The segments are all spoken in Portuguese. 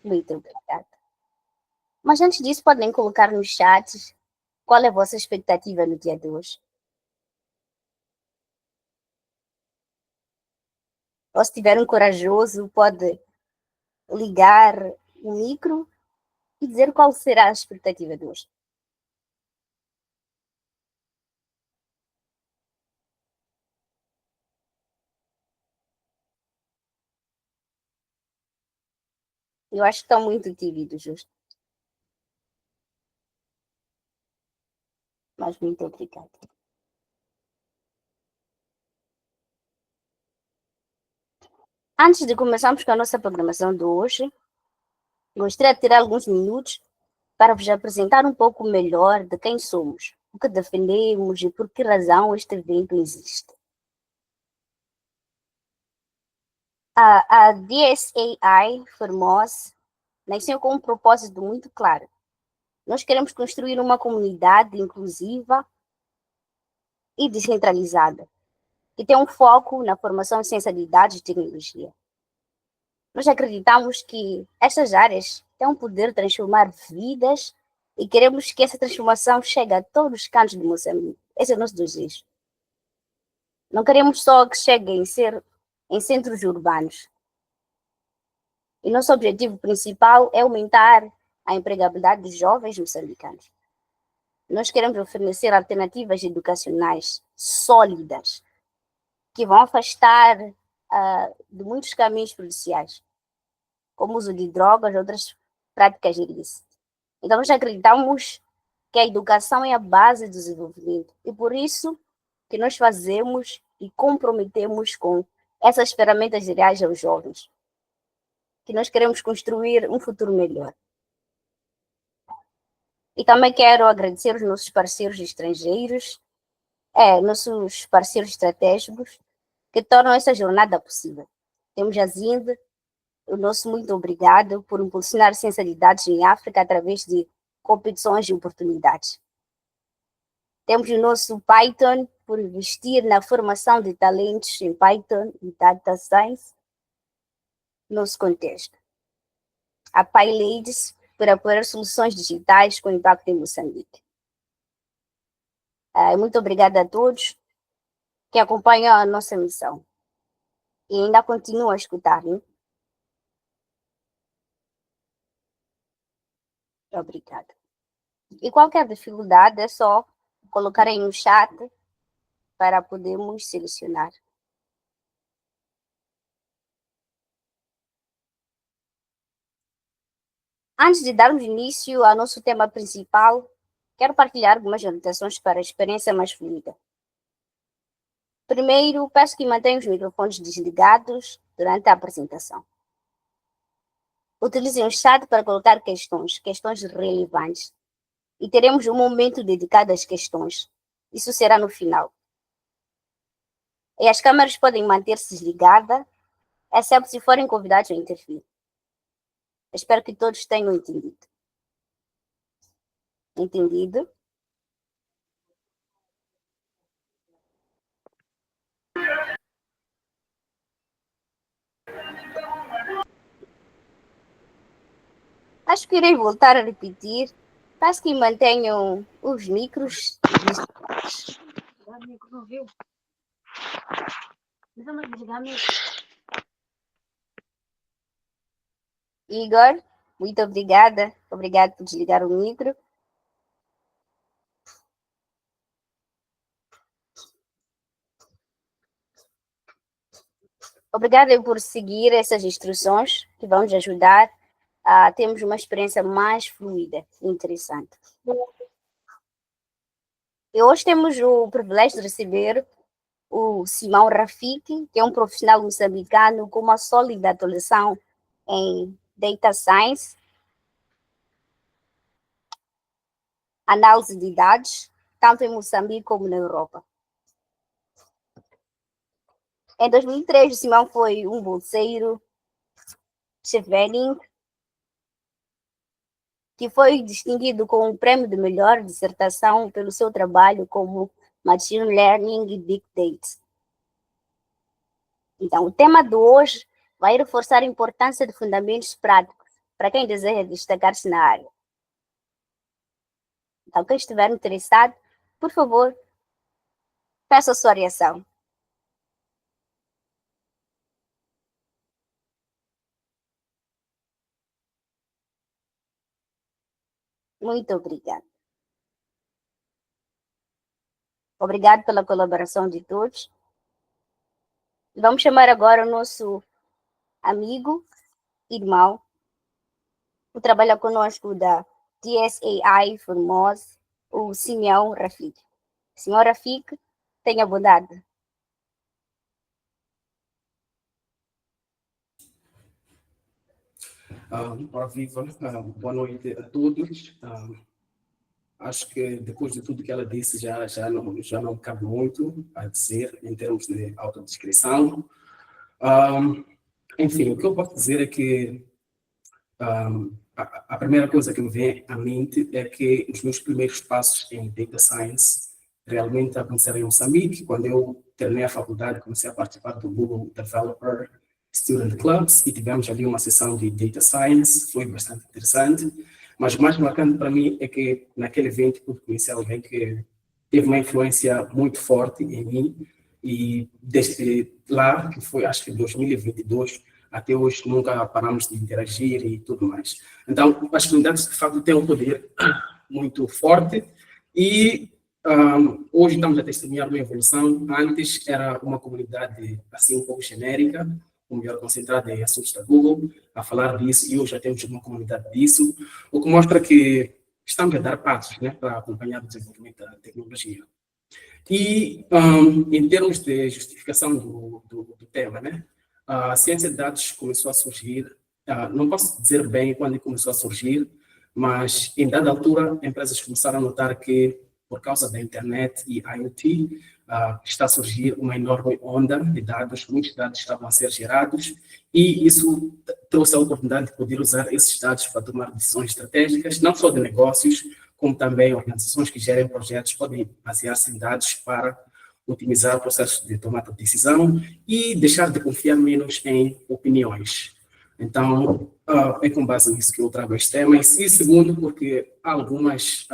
Muito obrigada. Mas antes disso, podem colocar no chat qual é a vossa expectativa no dia de hoje. Ou se tiver um corajoso, pode ligar o micro e dizer qual será a expectativa de hoje. Eu acho que estão muito tímidos, justo. Mas muito obrigada. Antes de começarmos com a nossa programação de hoje, gostaria de tirar alguns minutos para vos apresentar um pouco melhor de quem somos, o que defendemos e por que razão este evento existe. A DSAI Formosa nasceu com um propósito muito claro. Nós queremos construir uma comunidade inclusiva e descentralizada, que tem um foco na formação em ciência de dados e tecnologia. Nós acreditamos que estas áreas têm um poder de transformar vidas e queremos que essa transformação chegue a todos os cantos de Moçambique. Esse é o nosso desejo. Não queremos só que chegue em centros urbanos. E nosso objetivo principal é aumentar a empregabilidade dos jovens moçambicanos. Nós queremos oferecer alternativas educacionais sólidas que vão afastar de muitos caminhos prejudiciais, como o uso de drogas e outras práticas ilícitas. Então, nós acreditamos que a educação é a base do desenvolvimento e por isso que nós fazemos e comprometemos com essas ferramentas reais aos jovens, que nós queremos construir um futuro melhor. E também quero agradecer os nossos parceiros estrangeiros, nossos parceiros estratégicos, que tornam essa jornada possível. Temos a Zinde, o nosso muito obrigado por impulsionar a ciência de dados em África através de competições e oportunidades. Temos o nosso Python por investir na formação de talentos em Python e Data Science no nosso contexto. A PyLadies por apoiar soluções digitais com impacto em Moçambique. Muito obrigada a todos que acompanham a nossa missão e ainda continuam a escutar, né? Obrigada. E qualquer dificuldade é só colocar aí no chat para podermos selecionar. Antes de darmos início ao nosso tema principal, quero partilhar algumas orientações para a experiência mais fluida. Primeiro, peço que mantenham os microfones desligados durante a apresentação. Utilizem o chat para colocar questões relevantes. E teremos um momento dedicado às questões. Isso será no final. E as câmeras podem manter-se desligadas, exceto se forem convidados a intervir. Espero que todos tenham entendido. Entendido? Acho que irei voltar a repetir. Peço que mantenham os micros desligados. Igor, muito obrigada. Obrigado por desligar o micro. Obrigada por seguir essas instruções que vão nos ajudar a termos uma experiência mais fluida e interessante. E hoje temos o privilégio de receber o Simão Rafiki, que é um profissional moçambicano com uma sólida atuação em Data Science, análise de dados, tanto em Moçambique como na Europa. Em 2003, o Simão foi um bolseiro Chevening, que foi distinguido com o prêmio de melhor dissertação pelo seu trabalho como Machine Learning e Big Data. Então, o tema de hoje vai reforçar a importância de fundamentos práticos para quem deseja destacar-se na área. Então, quem estiver interessado, por favor, peça a sua reação. Muito obrigada. Obrigado pela colaboração de todos. Vamos chamar agora o nosso amigo, irmão, que trabalha conosco da DSAI Formosa, o Simeão Rafik. Senhor Rafik, tenha bondade. Ora viva, boa noite a todos. Acho que depois de tudo que ela disse, já não cabe muito a dizer em termos de autodescrição. Enfim, o que eu posso dizer é que a primeira coisa que me vem à mente é que os meus primeiros passos em Data Science realmente aconteceram em Moçambique. Quando eu terminei a faculdade, comecei a participar do Google Developer Student Clubs e tivemos ali uma sessão de Data Science, foi bastante interessante, mas o mais marcante para mim é que naquele evento eu conheci alguém que teve uma influência muito forte em mim e desde lá, que foi acho que 2022, até hoje nunca paramos de interagir e tudo mais. Então, as comunidades de facto têm um poder muito forte e hoje estamos a testemunhar uma evolução. Antes era uma comunidade assim um pouco genérica, melhor concentrada em assuntos da Google, a falar disso, e hoje já temos uma comunidade disso, o que mostra que estamos a dar passos, né, para acompanhar o desenvolvimento da tecnologia. E, em termos de justificação do tema, né, a ciência de dados começou a surgir, não posso dizer bem quando começou a surgir, mas em dada altura, empresas começaram a notar que, por causa da internet e IoT, está a surgir uma enorme onda de dados, muitos dados estavam a ser gerados, e isso trouxe a oportunidade de poder usar esses dados para tomar decisões estratégicas, não só de negócios, como também organizações que gerem projetos podem basear-se em dados para otimizar o processo de tomada de decisão e deixar de confiar menos em opiniões. Então, é com base nisso que eu trago este tema. E segundo, porque há algumas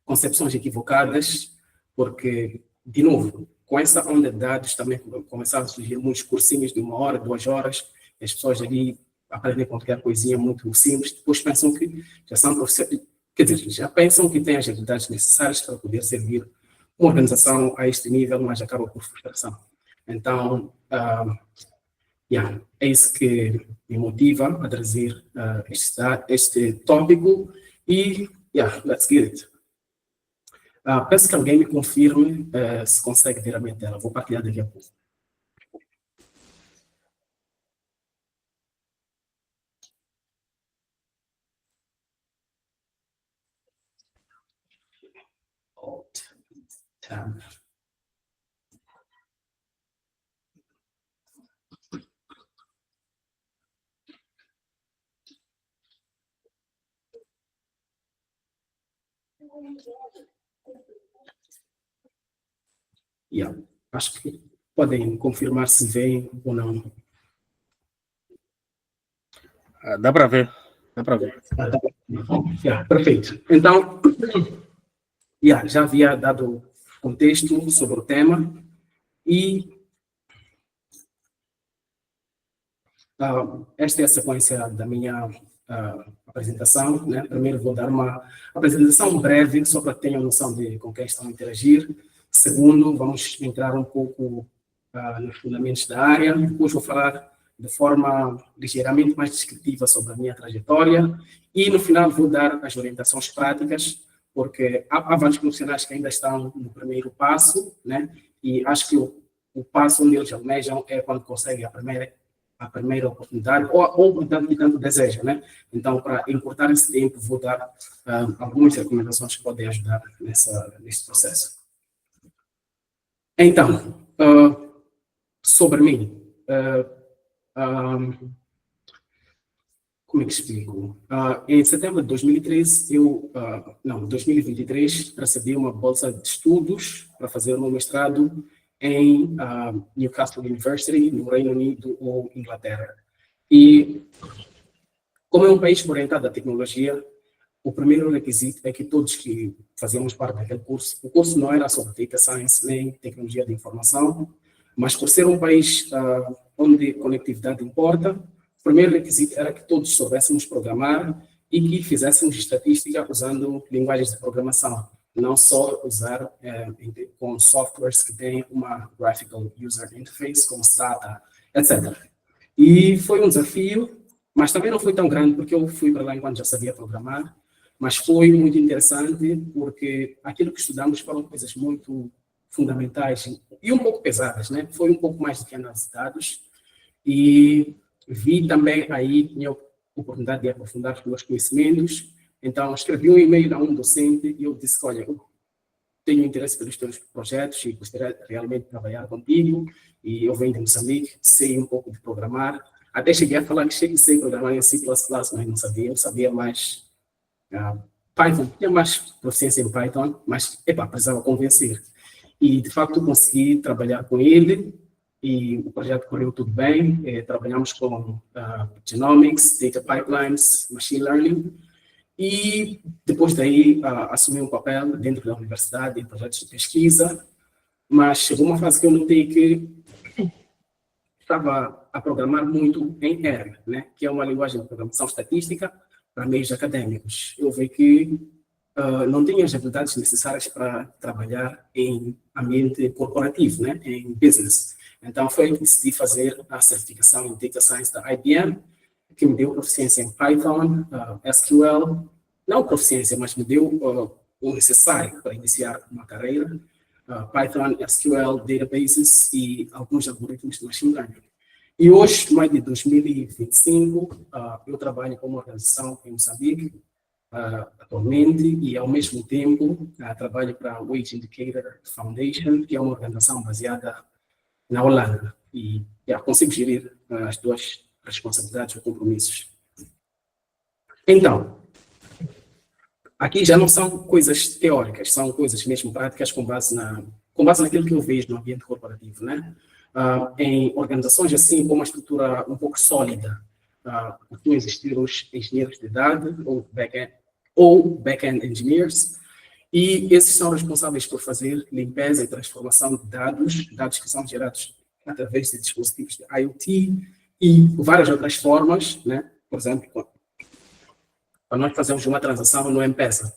concepções equivocadas, porque, de novo, com essa onda de dados também começaram a surgir muitos cursinhos de 1 hora, 2 horas, as pessoas ali aprendem qualquer coisinha muito simples, depois pensam que já são profissionais, quer dizer, já pensam que têm as habilidades necessárias para poder servir uma organização a este nível, mas acaba por frustração. Então, é isso que me motiva a trazer este tópico e, let's get it. Peço que alguém me confirme se consegue ver a minha tela. Vou partilhar daqui a pouco. Tab. Acho que podem confirmar se veem ou não. Dá para ver. Dá para ver. Perfeito. Então, já havia dado contexto sobre o tema e esta é a sequência da minha apresentação, né? Primeiro vou dar uma apresentação breve, só para que tenham noção de com quem estão a interagir. Segundo, vamos entrar um pouco nos fundamentos da área. Depois vou falar de forma ligeiramente mais descritiva sobre a minha trajetória. E, no final, vou dar as orientações práticas, porque há vários profissionais que ainda estão no primeiro passo, né? E acho que o passo onde eles almejam é quando conseguem a primeira oportunidade, ou tanto desejam, né? Então, para encurtar esse tempo, vou dar algumas recomendações que podem ajudar nesse processo. Então, sobre mim, como é que explico? Em setembro de 2013, 2023, recebi uma bolsa de estudos para fazer o meu mestrado em Newcastle University, no Reino Unido ou Inglaterra. E, como é um país orientado à tecnologia, o primeiro requisito é que todos que fazíamos parte daquele curso, o curso não era sobre Data Science nem tecnologia de informação, mas por ser um país onde conectividade importa, o primeiro requisito era que todos soubéssemos programar e que fizéssemos estatística usando linguagens de programação, não só usar com softwares que têm uma Graphical User Interface, como Stata, etc. E foi um desafio, mas também não foi tão grande, porque eu fui para lá enquanto já sabia programar, mas foi muito interessante, porque aquilo que estudamos foram coisas muito fundamentais e um pouco pesadas, né? Foi um pouco mais do que análise de dados, e vi também aí, tinha oportunidade de aprofundar os meus conhecimentos. Então, escrevi um e-mail a um docente e eu disse, olha, eu tenho interesse pelos teus projetos e gostaria realmente de trabalhar contigo, e eu venho de Moçambique, sei um pouco de programar, até cheguei a falar que sei programar em C++, mas não sabia, eu sabia mais Python, tinha mais proficiência em Python, mas, precisava convencer. E, de facto, consegui trabalhar com ele, e o projeto correu tudo bem. Trabalhamos com genomics, data pipelines, machine learning, e depois daí assumi um papel dentro da universidade em projetos de pesquisa, mas chegou uma fase que eu notei que estava a programar muito em R, né, que é uma linguagem de programação estatística para meios acadêmicos. Eu vi que não tinha as habilidades necessárias para trabalhar em ambiente corporativo, né, em business. Então, foi que decidi fazer a certificação em Data Science da IBM, que me deu proficiência em Python, SQL, não proficiência, mas me deu o necessário para iniciar uma carreira, Python, SQL, databases e alguns algoritmos de machine learning. E hoje, no maio de 2025, eu trabalho com uma organização em Moçambique, atualmente, e ao mesmo tempo trabalho para a Wage Indicator Foundation, que é uma organização baseada na Holanda, e consigo gerir as duas responsabilidades ou compromissos. Então, aqui já não são coisas teóricas, são coisas mesmo práticas com base naquilo que eu vejo no ambiente corporativo, né? Em organizações assim, com uma estrutura um pouco sólida, costumam existir os engenheiros de dados ou back-end engineers, e esses são responsáveis por fazer limpeza e transformação de dados que são gerados através de dispositivos de IoT e várias outras formas, né? Por exemplo, quando nós fazemos uma transação no M-Pesa,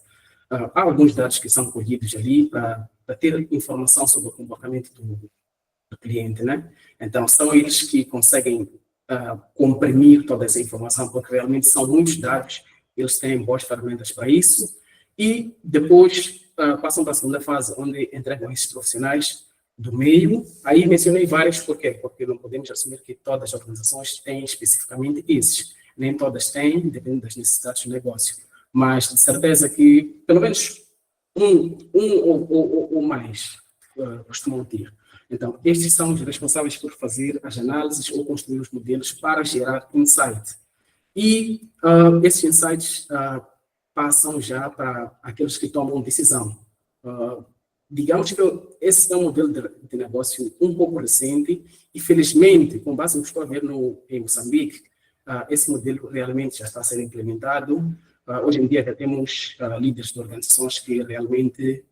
há alguns dados que são colhidos ali para ter informação sobre o comportamento do cliente, né? Então, são eles que conseguem comprimir toda essa informação, porque realmente são muitos dados, eles têm boas ferramentas para isso, e depois passam para a segunda fase, onde entregam esses profissionais do meio. Aí mencionei vários, por quê? Porque não podemos assumir que todas as organizações têm especificamente esses. Nem todas têm, dependendo das necessidades do negócio. Mas, de certeza que, pelo menos, um ou mais costumam ter. Então, estes são os responsáveis por fazer as análises ou construir os modelos para gerar insight. E esses insights passam já para aqueles que tomam decisão. Digamos que esse é um modelo de negócio um pouco recente e, felizmente, com base no que estou a ver em Moçambique, esse modelo realmente já está a ser implementado. Hoje em dia já temos líderes de organizações que realmente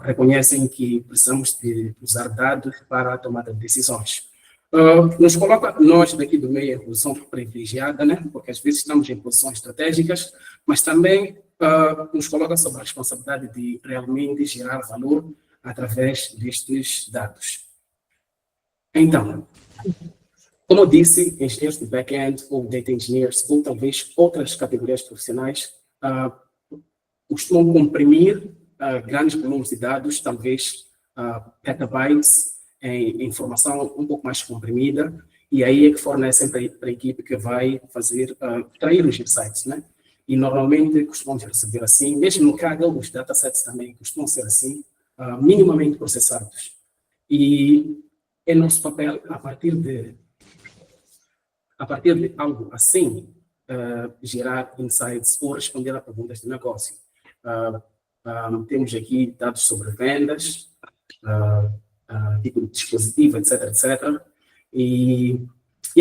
reconhecem que precisamos de usar dados para a tomada de decisões. Nos coloca, nós daqui do meio, em posição privilegiada, né? Porque às vezes estamos em posições estratégicas, mas também nos coloca sob a responsabilidade de realmente gerar valor através destes dados. Então, como eu disse, engenheiros de back-end ou data engineers, ou talvez outras categorias profissionais, costumam comprimir grandes volumes de dados, talvez petabytes, em informação um pouco mais comprimida, e aí é que fornecem para a equipe que vai fazer, extrair os insights, né? E normalmente costumamos receber assim, mesmo no Kaggle, os datasets também costumam ser assim, minimamente processados. E é nosso papel, a partir de algo assim, gerar insights ou responder a perguntas de negócio. Temos aqui dados sobre vendas, tipo de dispositivo, etc, etc. E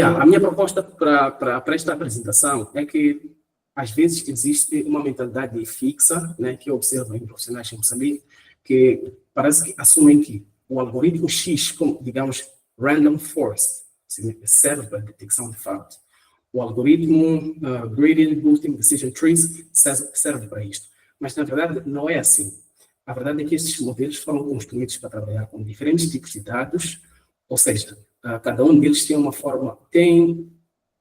a minha proposta para esta apresentação é que, às vezes, existe uma mentalidade fixa, né, que eu observo em profissionais em Moçambique, que parece que assumem que o algoritmo X, como, digamos, random forest, serve para a detecção de fato. O algoritmo Gradient Boosting Decision Trees serve para isto. Mas, na verdade, não é assim. A verdade é que estes modelos foram construídos para trabalhar com diferentes tipos de dados, ou seja, cada um deles tem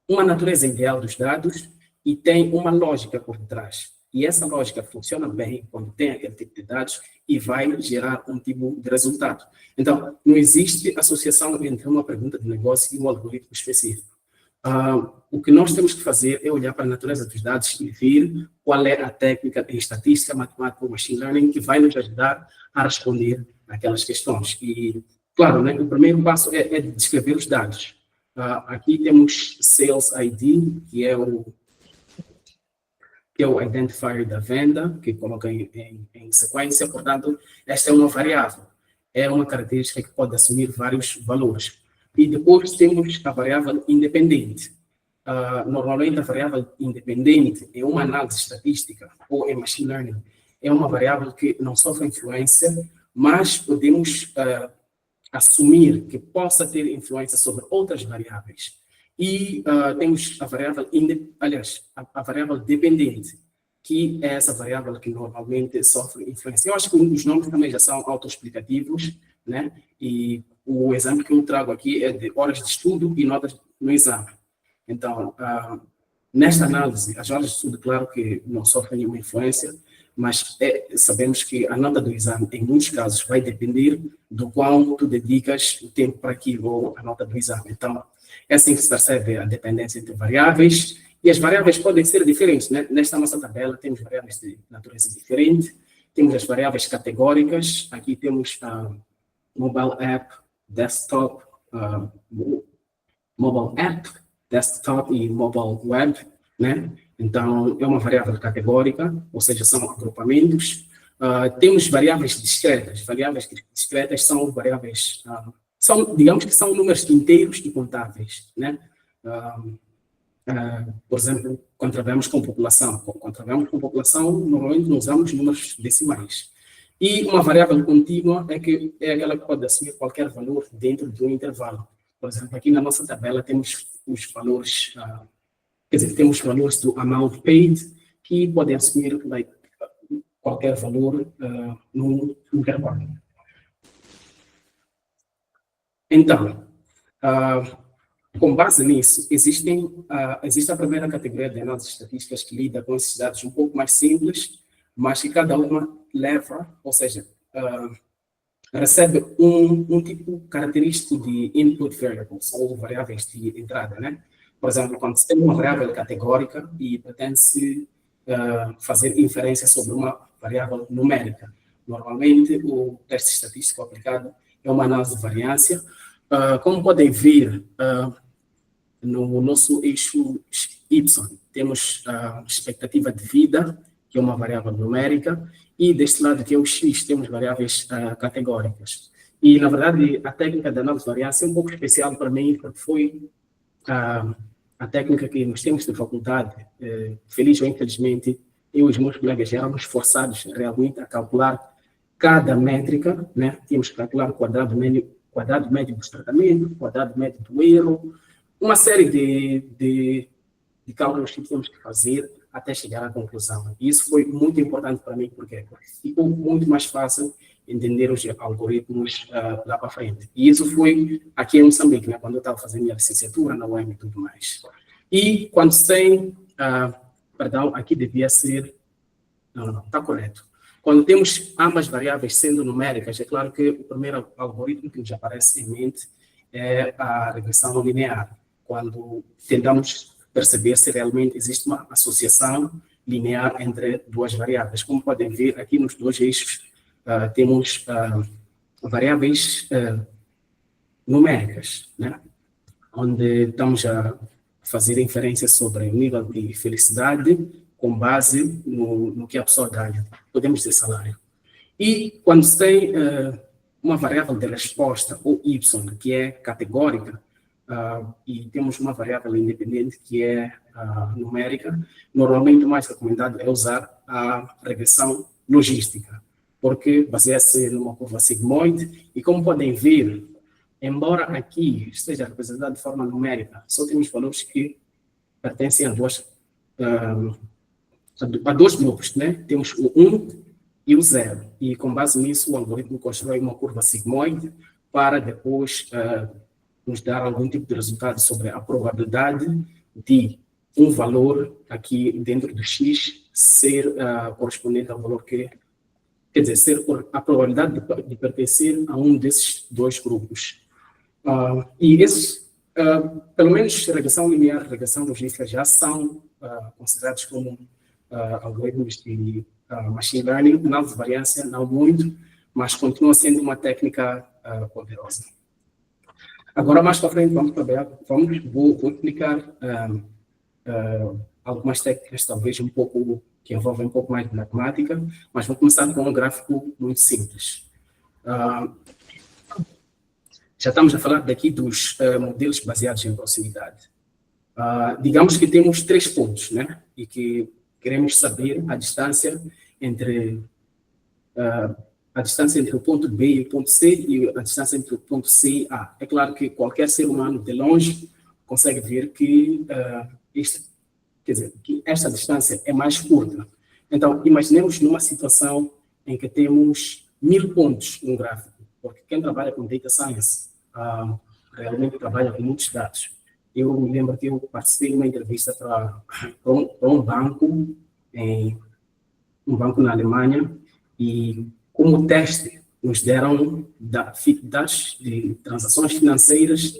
uma natureza ideal dos dados e tem uma lógica por detrás. E essa lógica funciona bem quando tem aquele tipo de dados e vai gerar um tipo de resultado. Então, não existe associação entre uma pergunta de negócio e um algoritmo específico. O que nós temos que fazer é olhar para a natureza dos dados e ver qual é a técnica em estatística, matemática ou machine learning que vai nos ajudar a responder aquelas questões. E, claro, né, o primeiro passo é descrever os dados. Aqui temos Sales ID, que é o identifier da venda, que coloca em sequência. Portanto, esta é uma variável. É uma característica que pode assumir vários valores. E depois temos a variável independente. Normalmente, a variável independente em uma análise estatística ou em machine learning é uma variável que não sofre influência, mas podemos assumir que possa ter influência sobre outras variáveis. E temos a variável, a variável dependente, que é essa variável que normalmente sofre influência. Eu acho que os nomes também já são autoexplicativos, né? E o exemplo que eu trago aqui é de horas de estudo e notas no exame. Então, nesta análise, as horas de estudo, claro que não sofrem nenhuma influência, mas sabemos que a nota do exame, em muitos casos, vai depender do quão tu dedicas o tempo para aquilo, ou a nota do exame. Então, é assim que se percebe a dependência entre variáveis, e as variáveis podem ser diferentes, né? Nesta nossa tabela, temos variáveis de natureza diferente, temos as variáveis categóricas, aqui temos mobile app, desktop, e mobile web, né? Então, é uma variável categórica, ou seja, são agrupamentos. Temos variáveis discretas. Variáveis discretas são variáveis, digamos que são números inteiros e contáveis, né? Por exemplo, quando trabalhamos com população. Quando trabalhamos com população, normalmente não usamos números decimais. E uma variável contínua é aquela que pode assumir qualquer valor dentro de um intervalo. Por exemplo, aqui na nossa tabela temos os valores, temos valores do amount paid, que podem assumir qualquer valor no intervalo. Então, com base nisso, existe a primeira categoria de análises estatísticas que lida com esses dados um pouco mais simples, mas que cada uma leva, ou seja, recebe um tipo característico de input variables, ou variáveis de entrada, né? Por exemplo, quando se tem uma variável categórica e pretende-se fazer inferência sobre uma variável numérica. Normalmente, o teste estatístico aplicado é uma análise de variância. Como podem ver, no nosso eixo Y, temos a expectativa de vida, que é uma variável numérica, e deste lado, que é o X, temos variáveis categóricas. E, na verdade, a técnica de análise de variância é um pouco especial para mim, porque foi a técnica que nos tempos de faculdade, feliz ou infelizmente, eu e os meus colegas éramos forçados realmente a calcular cada métrica, né? Tínhamos que calcular o quadrado médio do tratamento, quadrado médio do erro, uma série de cálculos que tínhamos que fazer até chegar à conclusão. E isso foi muito importante para mim, porque ficou muito mais fácil entender os algoritmos lá para frente. E isso foi aqui em Moçambique, né, quando eu estava fazendo minha licenciatura na UEM e tudo mais. E quando se tem, perdão, aqui devia ser, não, está correto. Quando temos ambas variáveis sendo numéricas, é claro que o primeiro algoritmo que nos aparece em mente é a regressão linear, quando tentamos perceber se realmente existe uma associação linear entre duas variáveis. Como podem ver, aqui nos dois eixos temos variáveis numéricas, né? Onde estamos a fazer inferência sobre o nível de felicidade com base no que a pessoa ganha. Podemos dizer salário. E quando se tem uma variável de resposta, ou y, que é categórica, e temos uma variável independente que é numérica, normalmente o mais recomendado é usar a regressão logística, porque baseia-se numa curva sigmoide, e como podem ver, embora aqui esteja representado de forma numérica, só temos valores que pertencem a dois grupos, né? Temos o 1 e o 0, e com base nisso o algoritmo constrói uma curva sigmoide para depois nos dar algum tipo de resultado sobre a probabilidade de um valor aqui dentro do X ser correspondente ao valor que, quer dizer, ser a probabilidade de pertencer a um desses dois grupos. E esses, pelo menos regressão linear e regressão logística já são considerados como algoritmos de machine learning, análise de variância, não muito, mas continua sendo uma técnica poderosa. Agora, mais para frente, vou explicar algumas técnicas, talvez um pouco, que envolvem um pouco mais de matemática, mas vou começar com um gráfico muito simples. Já estamos a falar daqui dos modelos baseados em proximidade. Digamos que temos 3 pontos, né? E que queremos saber a distância entre o ponto B e o ponto C e a distância entre o ponto C e A. É claro que qualquer ser humano de longe consegue ver que, que esta distância é mais curta. Então, imaginemos numa situação em que temos 1000 pontos no gráfico, porque quem trabalha com data science realmente trabalha com muitos dados. Eu me lembro que eu participei de uma entrevista para um banco, um banco na Alemanha, e como teste nos deram dados de transações financeiras,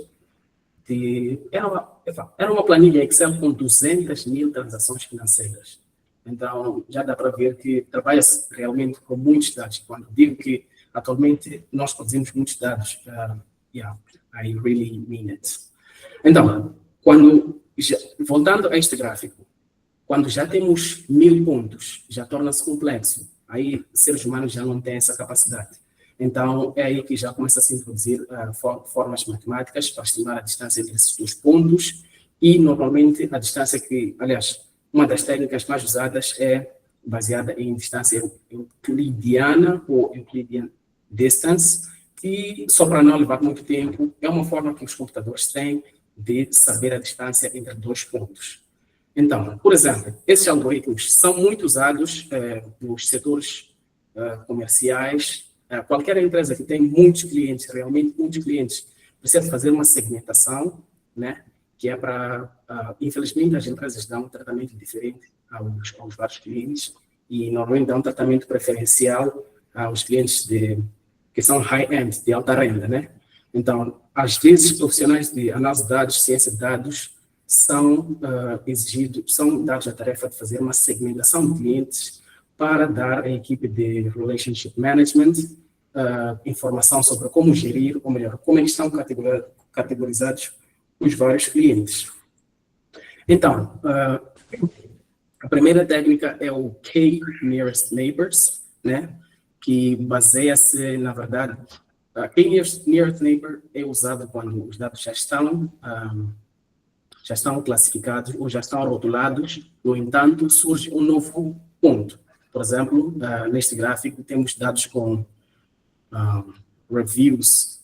era uma planilha Excel com 200.000 transações financeiras. Então, já dá para ver que trabalha-se realmente com muitos dados. Quando digo que atualmente nós produzimos muitos dados, yeah, I really mean it. Então, voltando a este gráfico, quando já temos 1000 pontos, já torna-se complexo. Aí, seres humanos já não têm essa capacidade. Então, é aí que já começa a se introduzir formas matemáticas para estimar a distância entre esses 2 pontos, e, normalmente, a distância que, aliás, uma das técnicas mais usadas é baseada em distância euclidiana, ou Euclidean Distance, que, só para não levar muito tempo, é uma forma que os computadores têm de saber a distância entre 2 pontos. Então, por exemplo, esses algoritmos são muito usados nos setores comerciais. Qualquer empresa que tem muitos clientes, realmente muitos clientes, precisa fazer uma segmentação, né? Que é para, infelizmente, as empresas dão um tratamento diferente aos vários clientes, e normalmente dão um tratamento preferencial aos clientes que são high-end, de alta renda, né? Então, às vezes, profissionais de análise de dados, ciência de dados, são dados a tarefa de fazer uma segmentação de clientes para dar à equipe de Relationship Management informação sobre como gerir, ou melhor, como é que estão categorizados os vários clientes. Então, a primeira técnica é o K-Nearest Neighbors, né? Que baseia-se, na verdade, K-Nearest Neighbor é usado quando os dados já estão classificados ou já estão rotulados. No entanto, surge um novo ponto. Por exemplo, neste gráfico temos dados com reviews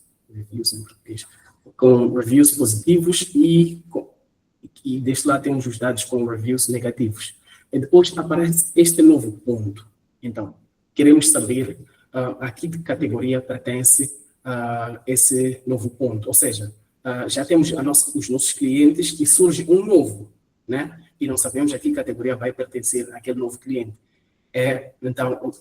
positivos, e deste lado temos os dados com reviews negativos. E depois aparece este novo ponto. Então, queremos saber a que categoria pertence esse novo ponto. Ou seja, já temos os nossos clientes e surge um novo, né? E não sabemos a que categoria vai pertencer aquele novo cliente. Então,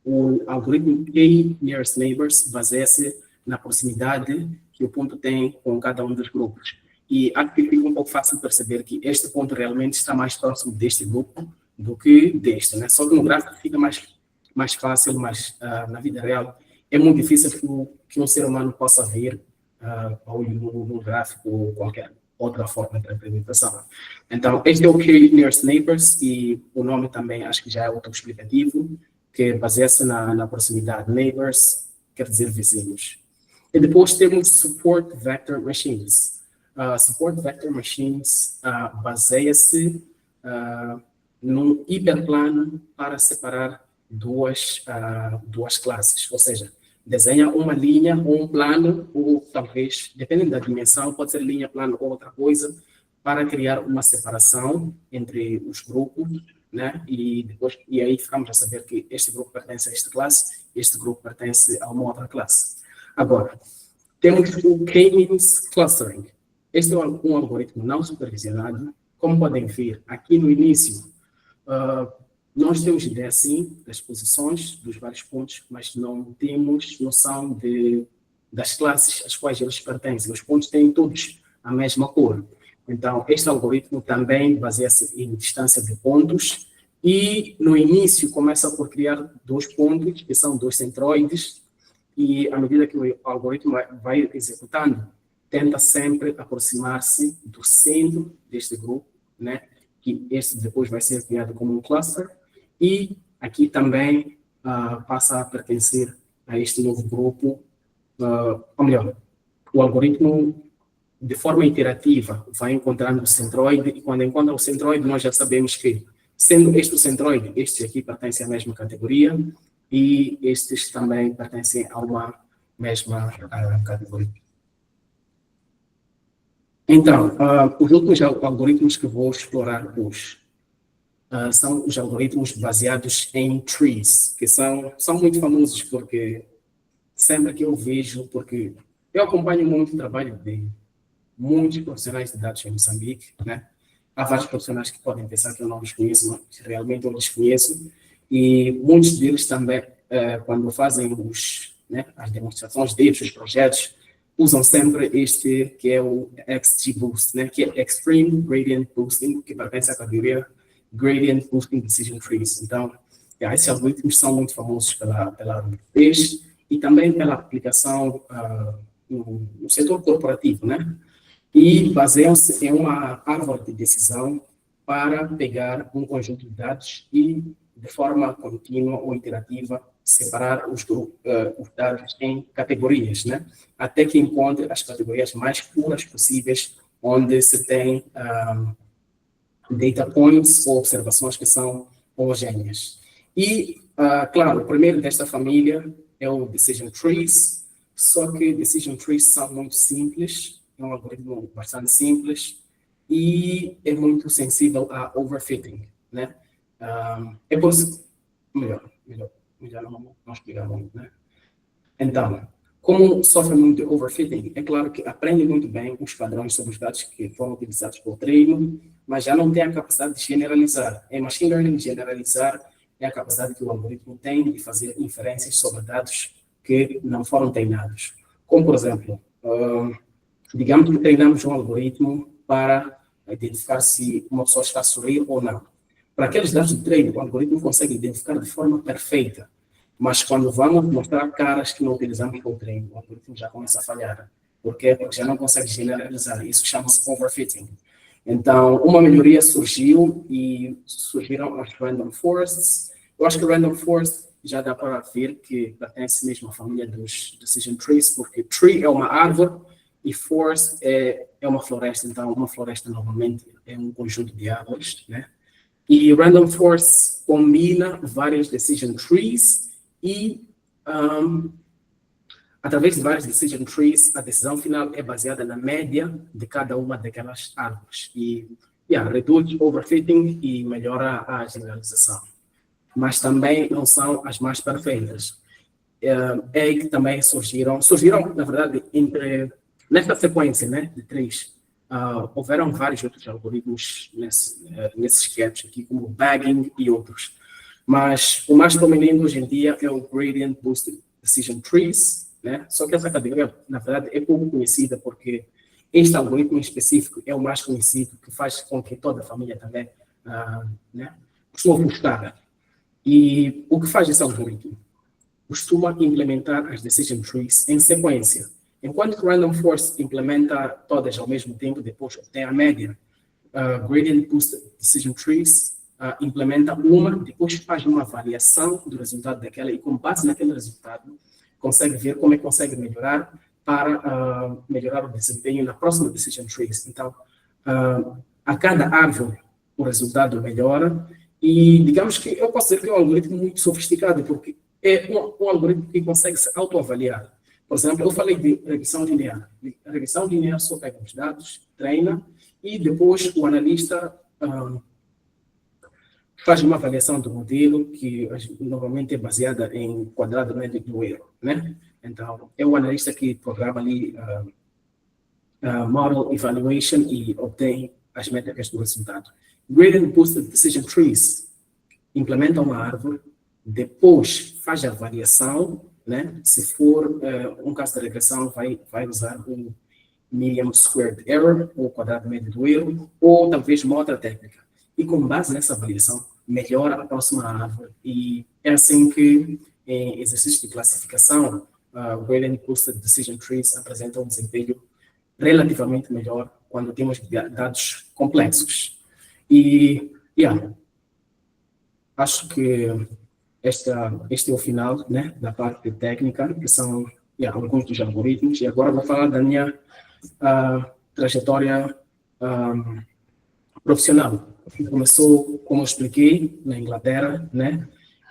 o algoritmo K-Nearest Neighbors baseia-se na proximidade que o ponto tem com cada um dos grupos. E acho que fica um pouco fácil perceber que este ponto realmente está mais próximo deste grupo do que deste, né? Só que no gráfico fica mais fácil, mas na vida real é muito difícil que um ser humano possa ver olho no gráfico ou qualquer outra forma de representação. Então, este é o K-Nearest Neighbors, e o nome também acho que já é autoexplicativo, que baseia-se na proximidade. Neighbors quer dizer vizinhos. E depois temos Support Vector Machines. Support Vector Machines baseia-se num hiperplano para separar duas classes, ou seja, desenha uma linha ou um plano, ou talvez, dependendo da dimensão, pode ser linha, plano ou outra coisa, para criar uma separação entre os grupos, né? E aí ficamos a saber que este grupo pertence a esta classe, este grupo pertence a uma outra classe. Agora, temos o K-means clustering. Este é um algoritmo não supervisionado. Como podem ver, aqui no início, nós temos ideia, sim, das posições dos vários pontos, mas não temos noção das classes às quais eles pertencem. Os pontos têm todos a mesma cor. Então, este algoritmo também baseia-se em distância de pontos e, no início, começa por criar dois pontos, que são dois centroides, e, à medida que o algoritmo vai executando, tenta sempre aproximar-se do centro deste grupo, né? Que este depois vai ser criado como um cluster, e aqui também passa a pertencer a este novo grupo, ou melhor, o algoritmo, de forma iterativa, vai encontrando o centroide, e quando encontra o centroide, nós já sabemos que, sendo este o centroide, estes aqui pertencem à mesma categoria, e estes também pertencem a uma mesma categoria. Então, os últimos algoritmos que vou explorar hoje são os algoritmos baseados em trees, que são muito famosos porque sempre que eu vejo, porque eu acompanho muito o trabalho de muitos profissionais de dados em Moçambique, né? Há vários profissionais que podem pensar que eu não os conheço, mas realmente eu os conheço, e muitos deles também, quando fazem as demonstrações deles, os projetos, usam sempre este que é o XGBoost, né? Que é Extreme Gradient Boosting, que pertence à categoria Gradient Boosting Decision Trees. Então, esses algoritmos são muito famosos pela rapidez e também pela aplicação no setor corporativo, né? E baseiam-se em uma árvore de decisão para pegar um conjunto de dados e, de forma contínua ou iterativa, separar os dados em categorias, né? Até que encontre as categorias mais puras possíveis, onde se tem data points ou observações que são homogêneas. E, claro, o primeiro desta família é o Decision Trees, só que Decision Trees são muito simples, é um algoritmo bastante simples e é muito sensível a overfitting, né? É por isso, melhor não explicar muito, né? Então, como sofre muito de overfitting, é claro que aprende muito bem os padrões sobre os dados que foram utilizados para o treino, mas já não tem a capacidade de generalizar. Em machine learning, generalizar é a capacidade que o algoritmo tem de fazer inferências sobre dados que não foram treinados. Como, por exemplo, digamos que treinamos um algoritmo para identificar se uma pessoa está a sorrir ou não. Para aqueles dados de treino, o algoritmo consegue identificar de forma perfeita, mas quando vamos mostrar caras que não utilizamos para o treino, o algoritmo já começa a falhar. Por quê? Porque já não consegue generalizar. Isso chama-se overfitting. Então, uma melhoria surgiu e surgiram as Random Forests. Eu acho que Random Forest já dá para ver que pertence mesmo à família dos Decision Trees, porque tree é uma árvore e forest é uma floresta. Então, uma floresta, normalmente, é um conjunto de árvores, né? E Random Forest combina vários Decision Trees e, através de vários Decision Trees, a decisão final é baseada na média de cada uma daquelas árvores. E reduz overfitting e melhora a generalização. Mas também não são as mais perfeitas. É aí que também surgiram, na verdade, nesta sequência, né, de três, houveram vários outros algoritmos nesse sketch aqui, como o bagging e outros. Mas o mais prominente hoje em dia é o Gradient Boosted Decision Trees, né? Só que essa categoria, na verdade, é pouco conhecida porque este algoritmo em específico é o mais conhecido, que faz com que toda a família também costuma buscar. E o que faz esse algoritmo? Costuma implementar as Decision Trees em sequência. Enquanto que o Random Forest implementa todas ao mesmo tempo, depois tem a média, Gradient Boosted Decision Trees implementa uma, depois faz uma avaliação do resultado daquela e com base naquele resultado consegue ver como é que consegue melhorar para melhorar o desempenho na próxima decision trees. Então, a cada árvore, o resultado melhora e, digamos que eu posso dizer que é um algoritmo muito sofisticado, porque é um algoritmo que consegue se autoavaliar. Por exemplo, eu falei de regressão linear. A regressão linear só pega os dados, treina, e depois o analista faz uma avaliação do modelo, que normalmente é baseada em quadrado médio do erro, né? Então, é o analista que programa ali Model Evaluation e obtém as métricas do resultado. Gradient Boosted Decision Trees implementa uma árvore, depois faz a avaliação, né? Se for um caso de regressão, vai usar o median squared error, ou quadrado médio do erro, ou talvez uma outra técnica. E com base nessa avaliação, melhora a próxima árvore. E é assim que, em exercícios de classificação, Gradient Boosted Decision Trees apresentam um desempenho relativamente melhor quando temos dados complexos. E, acho que este é o final, né, da parte técnica, que são alguns dos algoritmos. E agora vou falar da minha trajetória profissional. Começou, como eu expliquei, na Inglaterra, né?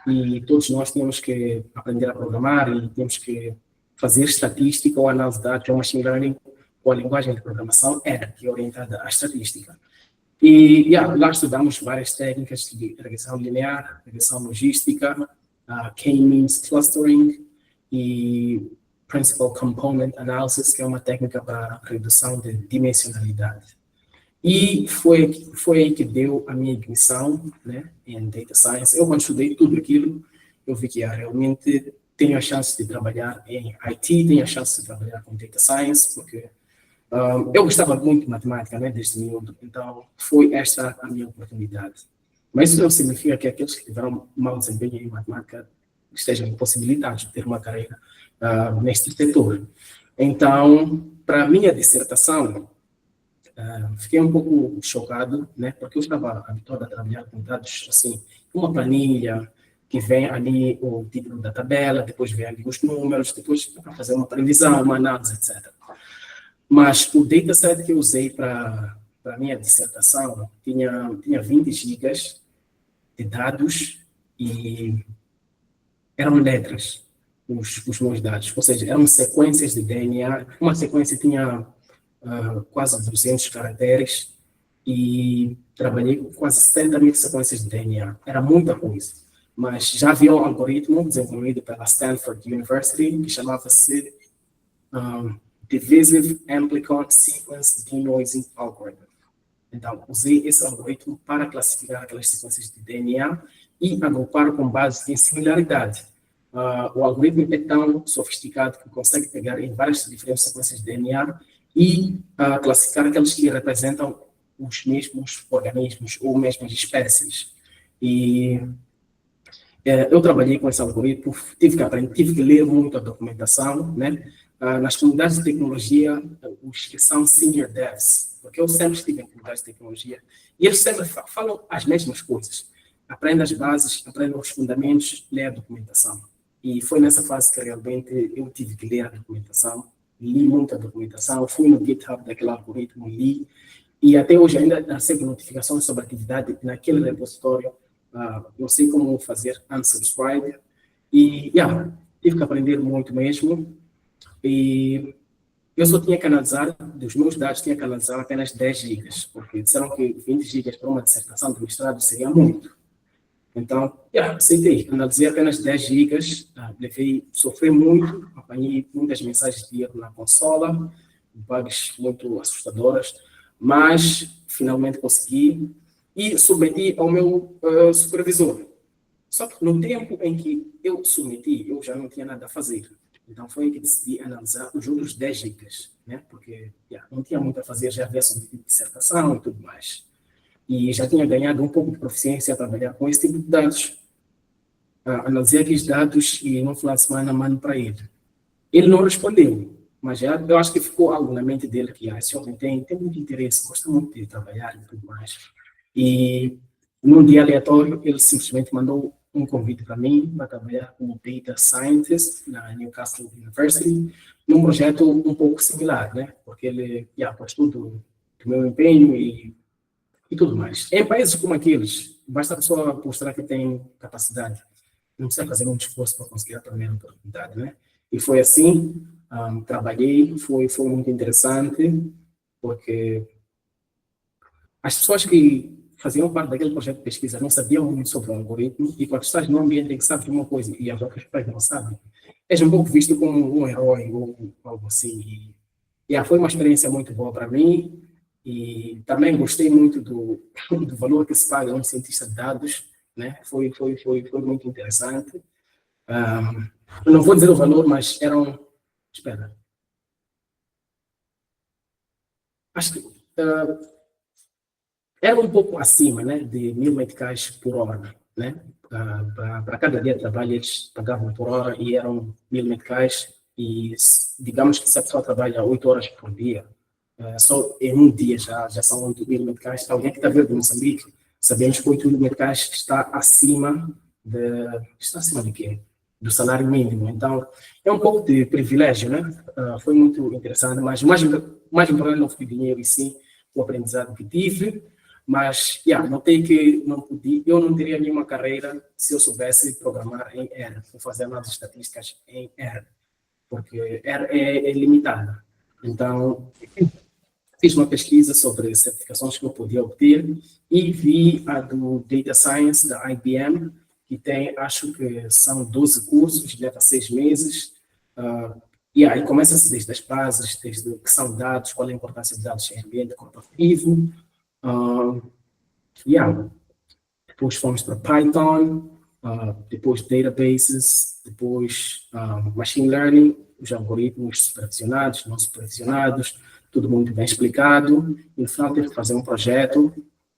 E todos nós temos que aprender a programar e temos que fazer estatística ou análise de dados ou machine learning, ou a linguagem de programação que é orientada à estatística. E lá estudamos várias técnicas de regressão linear, regressão logística, K-means clustering e Principal Component Analysis, que é uma técnica para redução de dimensionalidade. E foi aí que deu a minha admissão, né, em Data Science. Eu, quando estudei tudo aquilo, eu vi que realmente tenho a chance de trabalhar em IT, tenho a chance de trabalhar com Data Science, porque eu gostava muito de matemática, né, desde miúdo, então foi esta a minha oportunidade. Mas isso não significa que aqueles que tiveram mau desempenho em matemática estejam impossibilitados de ter uma carreira neste setor. Então, para a minha dissertação, fiquei um pouco chocado, né, porque eu estava habituado a trabalhar com dados assim, uma planilha que vem ali o título da tabela, depois vem ali os números, depois para fazer uma previsão, uma análise, etc. Mas o dataset que eu usei para a minha dissertação tinha 20 gigas de dados e eram letras os meus dados, ou seja, eram sequências de DNA, uma sequência tinha quase 200 caracteres e trabalhei com quase 70 mil sequências de DNA. Era muita coisa. Mas já havia um algoritmo desenvolvido pela Stanford University que chamava-se Divisive Amplicon Sequence Denoising Algorithm. Então, usei esse algoritmo para classificar aquelas sequências de DNA e agrupar com base em similaridade. O algoritmo é tão sofisticado que consegue pegar em várias diferentes sequências de DNA e classificar aqueles que representam os mesmos organismos ou mesmas espécies. E eu trabalhei com esse algoritmo, tive que ler muito a documentação, né? Nas comunidades de tecnologia, os que são senior devs, porque eu sempre estive em comunidades de tecnologia, e eles sempre falam as mesmas coisas. Aprenda as bases, aprenda os fundamentos, lê a documentação. E foi nessa fase que realmente eu tive que ler a documentação, li muita documentação, fui no GitHub daquele algoritmo, li, e até hoje ainda recebo notificações sobre a atividade naquele repositório. Eu sei como fazer unsubscribe, e tive que aprender muito mesmo, e eu só tinha que analisar, dos meus dados, tinha que analisar apenas 10 gigas, porque disseram que 20 gigas para uma dissertação de mestrado seria muito. Então, aceitei, analisei apenas 10 gigas, sofri muito, apanhei muitas mensagens de erro na consola, bugs muito assustadoras, mas finalmente consegui e submeti ao meu supervisor. Só que no tempo em que eu submeti, eu já não tinha nada a fazer. Então foi aí que decidi analisar os outros 10 gigas, né? Porque não tinha muito a fazer, já havia submetido dissertação e tudo mais. E já tinha ganhado um pouco de proficiência a trabalhar com esse tipo de dados. Analisei aqueles dados e no final de semana mando para ele. Ele não respondeu, mas eu acho que ficou algo na mente dele que esse homem tem muito interesse, gosta muito de trabalhar e tudo mais. E num dia aleatório, ele simplesmente mandou um convite para mim para trabalhar como Data Scientist na Newcastle University, num projeto um pouco similar, né? Porque ele apostou do meu empenho e tudo mais. Em países como aqueles, basta a pessoa mostrar que tem capacidade, não precisa fazer muito esforço para conseguir a primeira oportunidade, né? E foi assim, trabalhei, foi muito interessante, porque as pessoas que faziam parte daquele projeto de pesquisa não sabiam muito sobre o algoritmo, e quando estás num ambiente em que sabes uma coisa e as outras pessoas não sabem, és um pouco visto como um herói ou algo assim. Foi uma experiência muito boa para mim, e também gostei muito do valor que se paga a um cientista de dados, né? Foi muito interessante. Eu não vou dizer o valor, mas eram... Espera. Acho que era um pouco acima, né, de 1.000 meticais por hora, né? Para cada dia de trabalho eles pagavam por hora e eram 1.000 meticais, e digamos que se a pessoa trabalha 8 horas por dia, só em um dia já são 8.000 meticais. Alguém que está vendo de Moçambique, sabemos que 8.000 meticais está acima de quê? Do salário mínimo. Então, é um pouco de privilégio, né? Foi muito interessante, mas o mais importante não foi o dinheiro, e sim o aprendizado que tive. Mas, notei que eu não teria nenhuma carreira se eu soubesse programar em R, ou fazer análises estatísticas em R, porque R é limitada. Então, fiz uma pesquisa sobre certificações que eu podia obter e vi a do Data Science da IBM, que tem, acho que são 12 cursos, leva 6 meses, e aí começa-se desde as bases, desde o que são dados, qual é a importância de dados em ambiente corporativo. Depois fomos para Python, depois databases, depois machine learning, os algoritmos supervisionados, não supervisionados, tudo muito bem explicado. E no final tive que fazer um projeto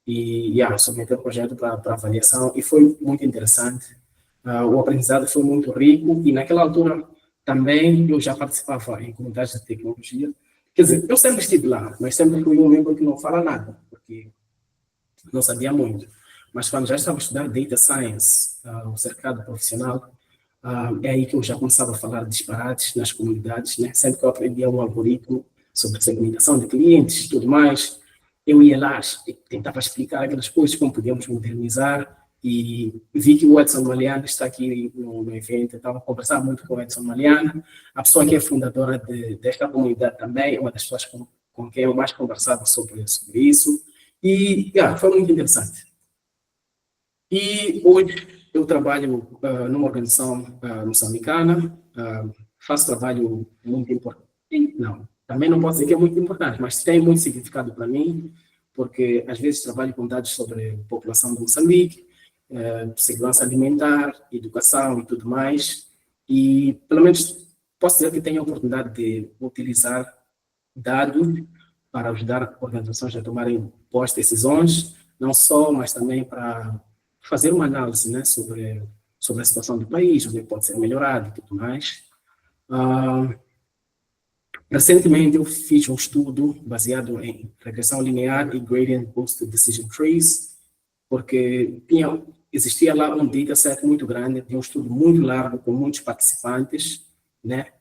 e submeter o projeto para avaliação, e foi muito interessante. O aprendizado foi muito rico, e naquela altura também eu já participava em comunidades de tecnologia. Quer dizer, eu sempre estive lá, mas sempre fui um membro que não fala nada, porque não sabia muito. Mas quando já estava a estudar Data Science, o cercado profissional, é aí que eu já começava a falar disparates nas comunidades, né? Sempre que eu aprendia um algoritmo sobre segmentação de clientes e tudo mais, eu ia lá e tentava explicar aquelas coisas, como podíamos modernizar, e vi que o Edson Maliano está aqui no evento. Eu estava a conversar muito com o Edson Maliano, a pessoa que é fundadora desta comunidade também, uma das pessoas com quem eu mais conversava sobre isso, e foi muito interessante. E hoje eu trabalho numa organização moçambicana, faço trabalho muito importante. Não, também não posso dizer que é muito importante, mas tem muito significado para mim, porque às vezes trabalho com dados sobre a população de Moçambique, segurança alimentar, educação e tudo mais, e pelo menos posso dizer que tenho a oportunidade de utilizar dados para ajudar organizações a tomarem boas decisões, não só, mas também para fazer uma análise, né, sobre a situação do país, o que pode ser melhorado e tudo mais. Recentemente eu fiz um estudo baseado em regressão linear e gradient boosted decision trees, porque existia lá um dataset muito grande, tinha um estudo muito largo com muitos participantes, né?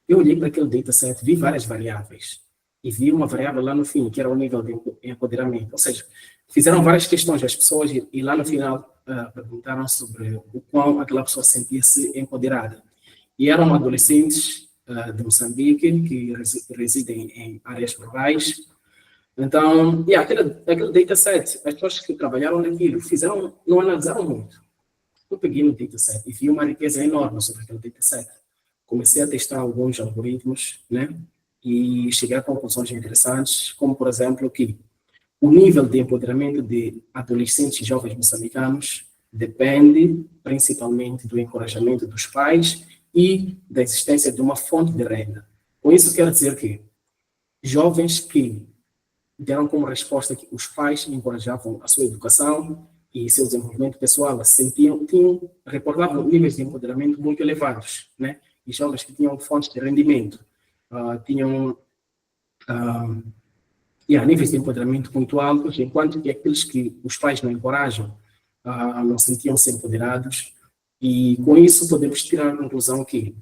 Eu olhei para aquele dataset, vi várias variáveis, e vi uma variável lá no fim, que era o nível de empoderamento. Ou seja, fizeram várias questões às pessoas e lá no final perguntaram sobre o quão aquela pessoa sentia-se empoderada. E eram adolescentes de Moçambique que residem em áreas rurais. Então, aquele dataset, as pessoas que trabalharam naquilo não analisaram muito. Eu peguei no dataset e vi uma riqueza enorme sobre aquele dataset. Comecei a testar alguns algoritmos, né? E cheguei a conclusões interessantes, como, por exemplo, que o nível de empoderamento de adolescentes e jovens moçambicanos depende principalmente do encorajamento dos pais e da existência de uma fonte de renda. Com isso, quero dizer que jovens que deram como resposta que os pais encorajavam a sua educação e seu desenvolvimento pessoal, reportavam níveis de empoderamento muito elevados, né? E jovens que tinham fontes de rendimento, tinham níveis de empoderamento muito altos, enquanto que aqueles que os pais não encorajam, não sentiam-se empoderados, E com isso podemos tirar a conclusão que,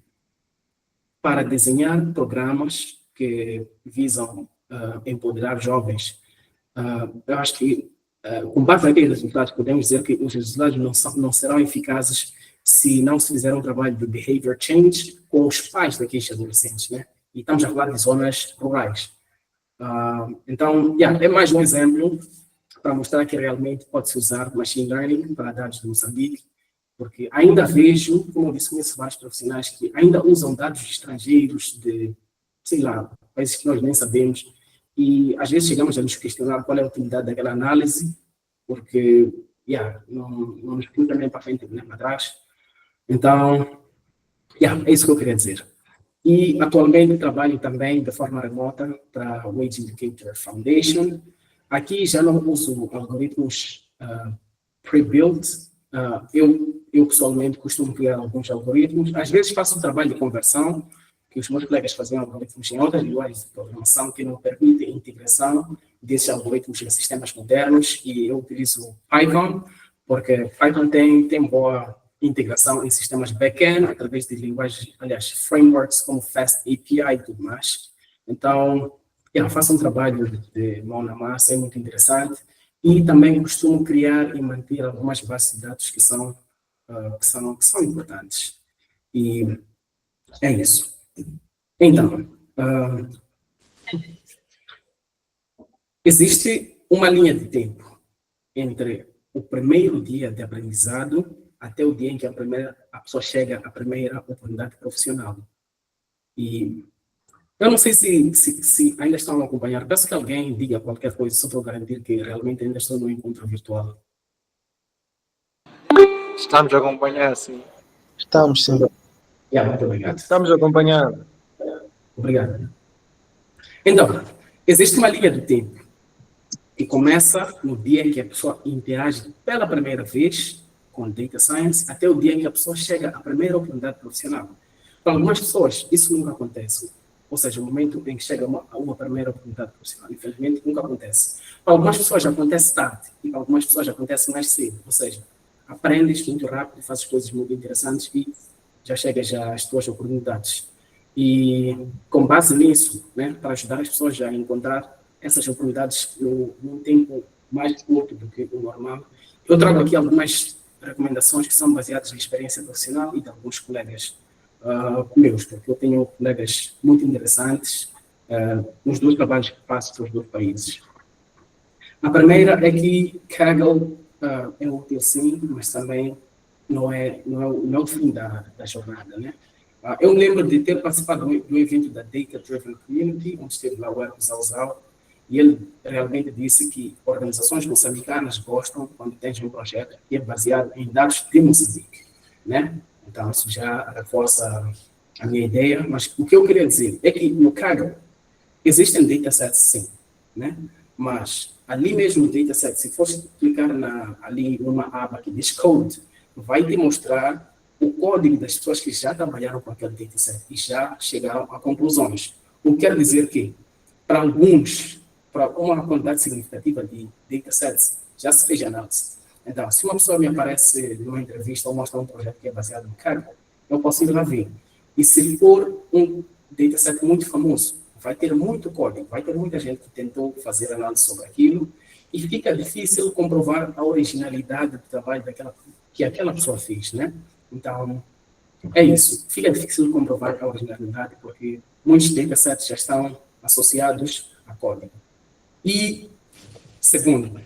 para desenhar programas que visam empoderar jovens, eu acho que, com base naqueles resultados, podemos dizer que os resultados não serão eficazes se não se fizer um trabalho de behavior change com os pais daqueles adolescentes, né? E estamos a falar de zonas rurais. Então, é mais um exemplo para mostrar que realmente pode-se usar machine learning para dados de Moçambique, porque ainda vejo, como eu disse, conheço vários profissionais que ainda usam dados estrangeiros de, sei lá, países que nós nem sabemos, e às vezes chegamos a nos questionar qual é a utilidade daquela análise, porque, não nos pinta nem para frente nem para trás. Então, é isso que eu queria dizer. E atualmente trabalho também de forma remota para a Wage Indicator Foundation. Aqui já não uso algoritmos pre-built. Eu pessoalmente costumo criar alguns algoritmos. Às vezes faço um trabalho de conversão, que os meus colegas fazem algoritmos em outras linguagens de programação que não permitem a integração desses algoritmos em sistemas modernos, e eu utilizo Python, porque Python tem boa integração em sistemas back-end, através de linguagens, aliás, frameworks como FastAPI e tudo mais. Então, faço um trabalho de mão na massa, é muito interessante, e também costumo criar e manter algumas bases de dados que são importantes. E é isso. Então, existe uma linha de tempo entre o primeiro dia de aprendizado até o dia em que a pessoa chega à primeira oportunidade profissional. E eu não sei se ainda estão a acompanhar. Peço que alguém diga qualquer coisa, só para garantir que realmente ainda estou no encontro virtual. Estamos a acompanhar, sim. Estamos, sim. Muito obrigado. Estamos a acompanhar. Obrigado. Então, existe uma linha do tempo que começa no dia em que a pessoa interage pela primeira vez com Data Science até o dia em que a pessoa chega à primeira oportunidade profissional. Para algumas pessoas, isso nunca acontece. Ou seja, o momento em que chega a uma primeira oportunidade profissional, infelizmente, nunca acontece. Para algumas pessoas acontece tarde, e para algumas pessoas acontece mais cedo. Ou seja, aprendes muito rápido, fazes coisas muito interessantes e já chegas às tuas oportunidades. E com base nisso, né, para ajudar as pessoas a encontrar essas oportunidades num tempo mais curto do que o normal, eu trago aqui algumas recomendações que são baseadas na experiência profissional e de alguns colegas meus, porque eu tenho colegas muito interessantes nos dois trabalhos que faço para os dois países. A primeira é que Kaggle é útil sim, mas também não é o fim da jornada, né? Eu me lembro de ter participado do evento da Data Driven Community, onde esteve lá o Hermes Alzal, e ele realmente disse que organizações moçambicanas gostam quando tem um projeto que é baseado em dados de Moçambique, né? Então, isso já reforça a minha ideia, mas o que eu queria dizer é que no Kaggle existem datasets sim, né? Mas ali mesmo no dataset, se fosse clicar ali numa aba que diz Code, vai te mostrar o código das pessoas que já trabalharam com aquele dataset e já chegaram a conclusões. O que quer dizer que, para alguns, para uma quantidade significativa de datasets, já se fez análise. Então, se uma pessoa me aparece numa entrevista ou mostra um projeto que é baseado no Kaggle, eu posso ir lá ver. E se for um dataset muito famoso, vai ter muito código, vai ter muita gente que tentou fazer análise sobre aquilo, e fica difícil comprovar a originalidade do trabalho que aquela pessoa fez, né? Então, é isso. Fica difícil comprovar a originalidade, porque muitos datasets já estão associados a código. E, segundo,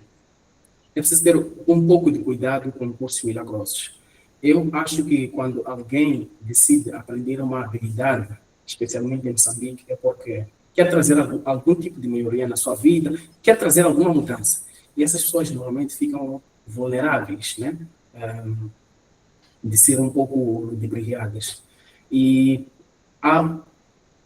é preciso ter um pouco de cuidado com cursos milagrosos. Eu acho que quando alguém decide aprender uma habilidade, especialmente em Moçambique, é porque quer trazer algum tipo de melhoria na sua vida, quer trazer alguma mudança. E essas pessoas normalmente ficam vulneráveis, né? De ser um pouco debrigadas. E há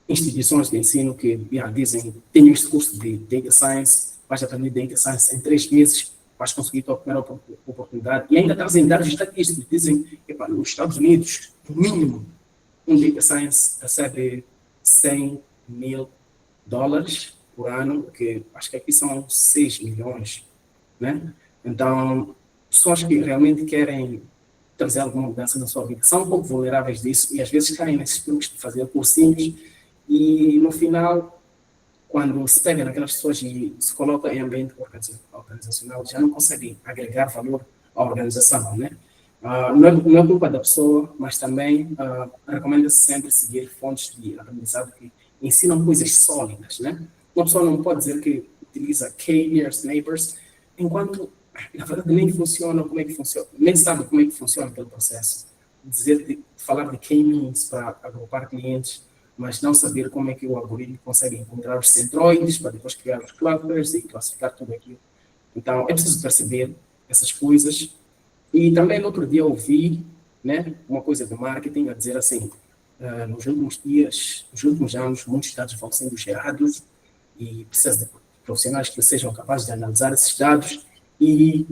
instituições de ensino que dizem, tem este curso de Data Science, vais aprender Data Science em 3 meses, vais conseguir a tua primeira oportunidade, e ainda trazem dados estatísticos, dizem, nos Estados Unidos, no mínimo, um Data Science recebe $100 mil por ano, que acho que aqui são 6 milhões, né? Então, pessoas que realmente querem trazer alguma mudança na sua vida. São um pouco vulneráveis disso e às vezes caem nesses truques de fazer cursinhos e no final, quando se pega naquelas pessoas e se coloca em ambiente organizacional, já não conseguem agregar valor à organização, né? Não é culpa da pessoa, mas também recomenda-se sempre seguir fontes de aprendizado que ensinam coisas sólidas, né? Uma pessoa não pode dizer que utiliza K-Years, Neighbors, enquanto, na verdade, nem funciona como é que funciona, nem sabe como é que funciona aquele processo. Falar de K-Means para agrupar clientes, mas não saber como é que o algoritmo consegue encontrar os centroides para depois criar os clusters e classificar tudo aquilo. Então, é preciso perceber essas coisas. E também, no outro dia, eu ouvi, né, uma coisa do marketing a dizer assim, nos últimos dias, nos últimos anos, muitos dados vão sendo gerados e precisa de profissionais que sejam capazes de analisar esses dados e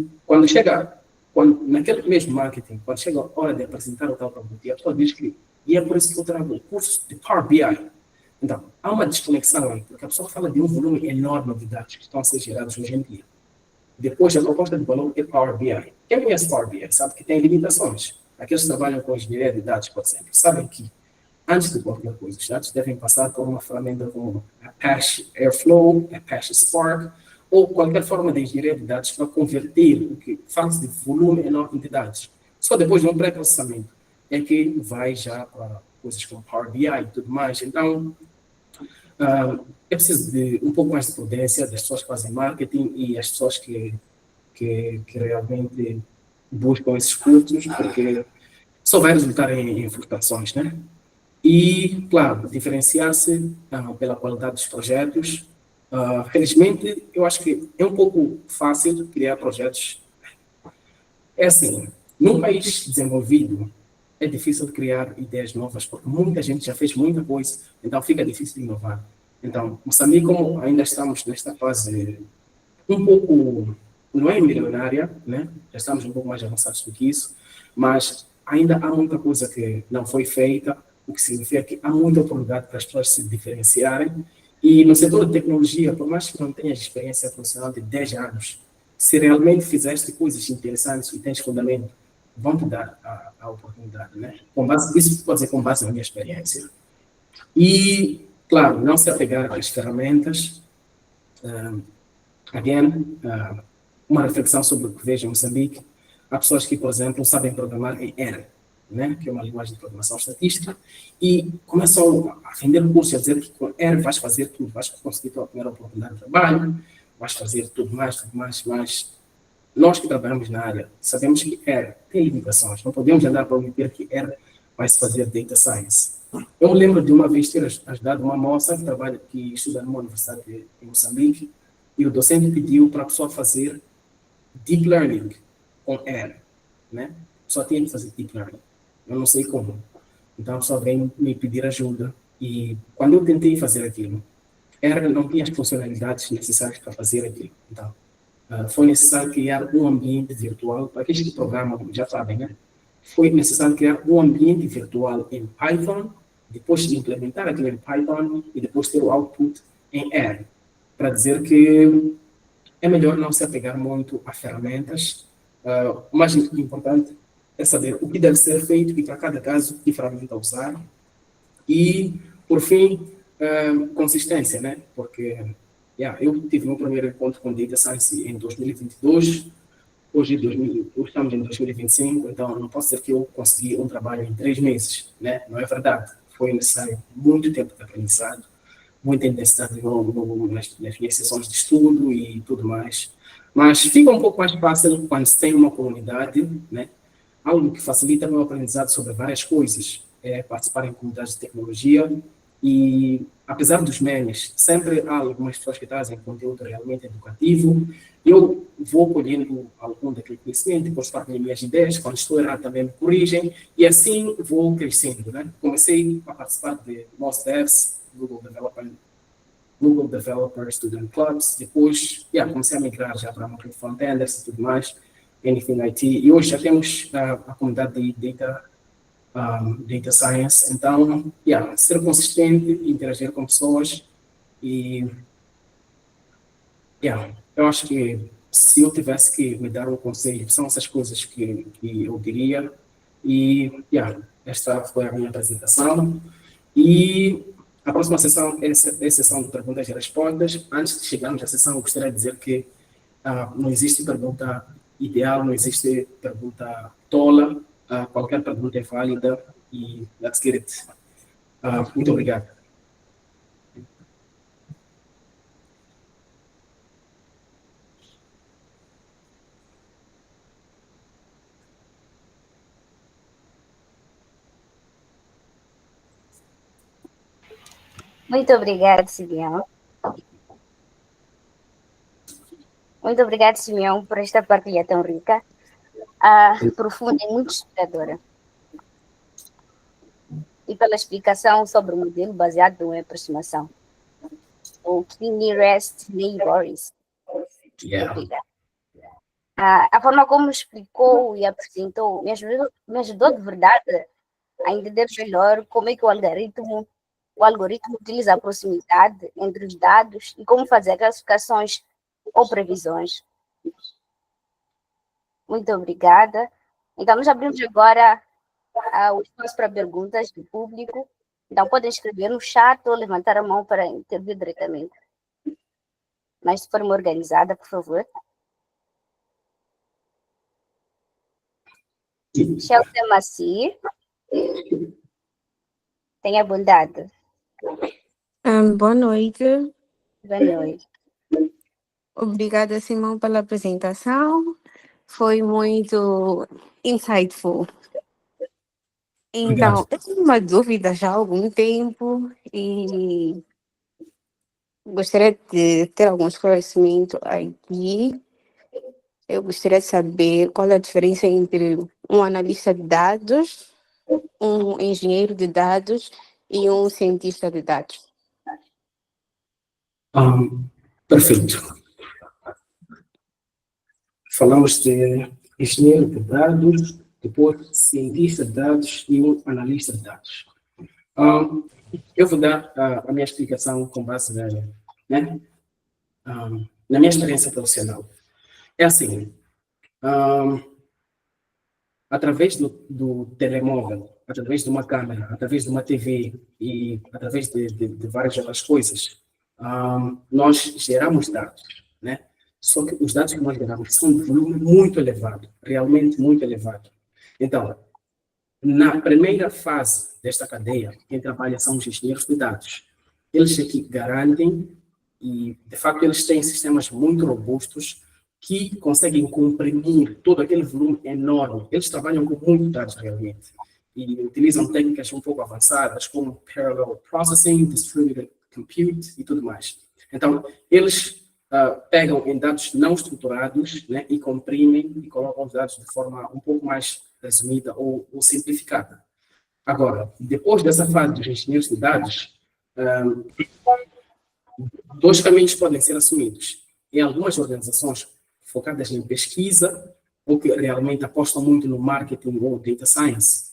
naquele mesmo marketing, quando chega a hora de apresentar o tal produto, a pessoa diz que, e é por isso que eu trago o curso de Power BI. Então, há uma desconexão aí, porque a pessoa fala de um volume enorme de dados que estão a ser gerados hoje em dia. Depois, a proposta de valor é Power BI. Quem conhece Power BI sabe que tem limitações. Aqueles que trabalham com engenharia de dados, por exemplo, sabem que, antes de qualquer coisa, os dados devem passar por uma ferramenta como Apache Airflow, Apache Spark, ou qualquer forma de engenharia de dados para converter o que faz de volume enorme de dados. Só depois de um pré-processamento é que vai já para coisas como Power BI e tudo mais. Então, é preciso de um pouco mais de prudência das pessoas que fazem marketing e as pessoas que realmente buscam esses cursos, porque só vai resultar em frustrações, né? E, claro, diferenciar-se pela qualidade dos projetos. Felizmente, eu acho que é um pouco fácil criar projetos. É assim, num país desenvolvido, é difícil criar ideias novas, porque muita gente já fez muita coisa, então fica difícil de inovar. Então, Moçambique, como ainda estamos nesta fase um pouco, não é milionária, né? Já estamos um pouco mais avançados do que isso, mas ainda há muita coisa que não foi feita, o que significa que há muita oportunidade para as pessoas se diferenciarem. E no setor de tecnologia, por mais que não tenhas experiência profissional de 10 anos, se realmente fizeste coisas interessantes e tens fundamento, vão te dar a oportunidade, né? Isso pode ser com base na minha experiência. E, claro, não se apegar às ferramentas. Uma reflexão sobre o que vejo em Moçambique. Há pessoas que, por exemplo, sabem programar em R, né? Que é uma linguagem de programação estatística, e começam a vender cursos, a dizer que com R vais fazer tudo, vais conseguir a tua primeira oportunidade de trabalho, vais fazer tudo mais, mas nós que trabalhamos na área sabemos que R tem limitações, não podemos andar para prometer que R vai se fazer data science. Eu me lembro de uma vez ter ajudado uma moça que estuda numa universidade em Moçambique, e o docente pediu para a pessoa fazer deep learning com R, né? Só tinha que fazer deep learning. Eu não sei como. Então a pessoa vem me pedir ajuda, e quando eu tentei fazer aquilo, R não tinha as funcionalidades necessárias para fazer aquilo. Então, foi necessário criar um ambiente virtual, para aqueles que programam já sabem, né? Foi necessário criar um ambiente virtual em Python, depois de implementar aquilo em Python e depois ter o output em R, para dizer que é melhor não se apegar muito a ferramentas. O mais importante é saber o que deve ser feito e para cada caso que ferramenta usar. E, por fim, consistência, né? Porque eu tive meu primeiro encontro com Data Science em 2022, hoje estamos em 2025, então não posso dizer que eu consegui um trabalho em 3 meses, né? Não é verdade. Foi necessário muito tempo de aprendizado, muita intensidade nas minhas sessões de estudo e tudo mais. Mas fica um pouco mais fácil quando se tem uma comunidade, né? Algo que facilita o meu aprendizado sobre várias coisas é participar em comunidades de tecnologia. E, apesar dos memes, sempre há algumas pessoas que trazem conteúdo realmente educativo. Eu vou colhendo algum daquele conhecimento, depois partilho minhas ideias. Quando estou errado, também me corrigem. E assim vou crescendo, né? Comecei a participar de Most Devs, Google Developer Student Clubs. Depois, comecei a migrar já para front-enders e tudo mais, Anything IT. E hoje já temos a comunidade de Data Science. Então, ser consistente, interagir com pessoas e, eu acho que se eu tivesse que me dar um conselho, são essas coisas que eu diria. E, esta foi a minha apresentação. E a próxima sessão é a sessão de perguntas e respostas. Antes de chegarmos à sessão, eu gostaria de dizer que não existe pergunta ideal, não existe pergunta tola. Qualquer pergunta é válida e let's get it. Muito obrigado. Muito obrigada, Simeão. Muito obrigada, Simeão, por esta partilha tão rica, profunda e muito inspiradora. E pela explicação sobre o modelo baseado em aproximação. O Key Nearest Neighbors. Obrigada. A forma como explicou e apresentou me ajudou de verdade a entender melhor como é que o algoritmo utiliza a proximidade entre os dados e como fazer classificações ou previsões. Muito obrigada. Então, nós abrimos agora o espaço para perguntas do público. Então, podem escrever no chat ou levantar a mão para intervir diretamente. Mas de forma organizada, por favor. Shelter Maci. Tenha bondade. Boa noite. Boa noite. Obrigada, Simão, pela apresentação. Foi muito insightful. Então, eu tenho uma dúvida já há algum tempo e gostaria de ter algum esclarecimento aqui. Eu gostaria de saber qual é a diferença entre um analista de dados, um engenheiro de dados e um cientista de dados. Perfeito. Falamos de engenheiro de dados, depois cientista de dados e um analista de dados. Eu vou dar a minha explicação com base na minha experiência profissional. É assim, através do telemóvel, através de uma câmera, através de uma TV e através de várias outras coisas, nós geramos dados, né? Só que os dados que nós geramos são de volume muito elevado, realmente muito elevado. Então, na primeira fase desta cadeia, quem trabalha são os engenheiros de dados. Eles aqui garantem, e de facto eles têm sistemas muito robustos que conseguem comprimir todo aquele volume enorme. Eles trabalham com muitos dados realmente e utilizam técnicas um pouco avançadas como parallel processing, distributed compute e tudo mais. Então, eles pegam em dados não estruturados, né, e comprimem e colocam os dados de forma um pouco mais resumida ou simplificada. Agora, depois dessa fase dos engenheiros de dados, dois caminhos podem ser assumidos. Em algumas organizações focadas em pesquisa, ou que realmente apostam muito no marketing ou data science,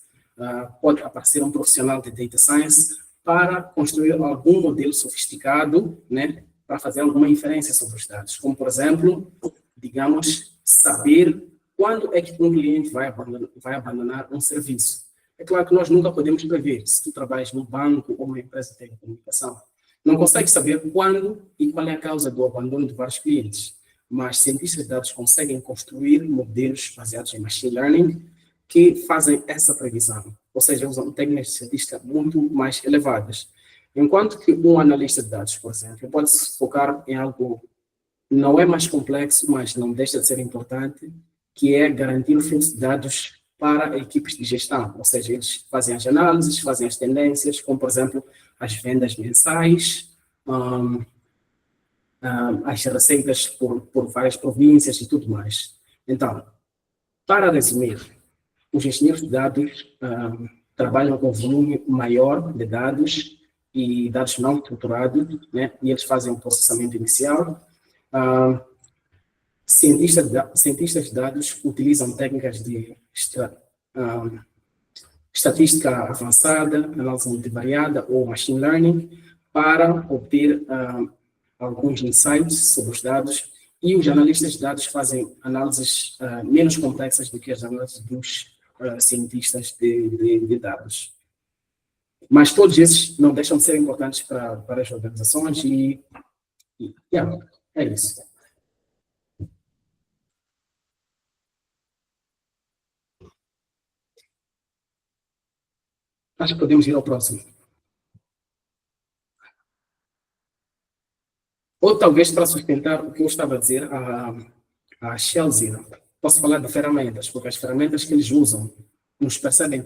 pode aparecer um profissional de data science para construir algum modelo sofisticado, né, para fazer alguma inferência sobre os dados. Como, por exemplo, digamos, saber quando é que um cliente vai abandonar um serviço. É claro que nós nunca podemos prever. Se tu trabalhas no banco ou numa empresa de telecomunicação, não consegue saber quando e qual é a causa do abandono de vários clientes. Mas cientistas de dados conseguem construir modelos baseados em machine learning que fazem essa previsão. Ou seja, usam técnicas de estatística muito mais elevadas. Enquanto que um analista de dados, por exemplo, pode se focar em algo não é mais complexo, mas não deixa de ser importante, que é garantir o fluxo de dados para equipes de gestão. Ou seja, eles fazem as análises, fazem as tendências, como, por exemplo, as vendas mensais, as receitas por várias províncias e tudo mais. Então, para resumir, os engenheiros de dados trabalham com volume maior de dados e dados não estruturados, né? E eles fazem o processamento inicial. Cientistas de dados utilizam técnicas de estatística avançada, análise multivariada ou machine learning para obter alguns insights sobre os dados, e os analistas de dados fazem análises menos complexas do que as análises dos cientistas de dados. Mas todos esses não deixam de ser importantes para as organizações yeah, é isso. Acho que podemos ir ao próximo. Ou talvez para sustentar o que eu estava a dizer, a Chelsea, posso falar de ferramentas, porque as ferramentas que eles usam nos percebem,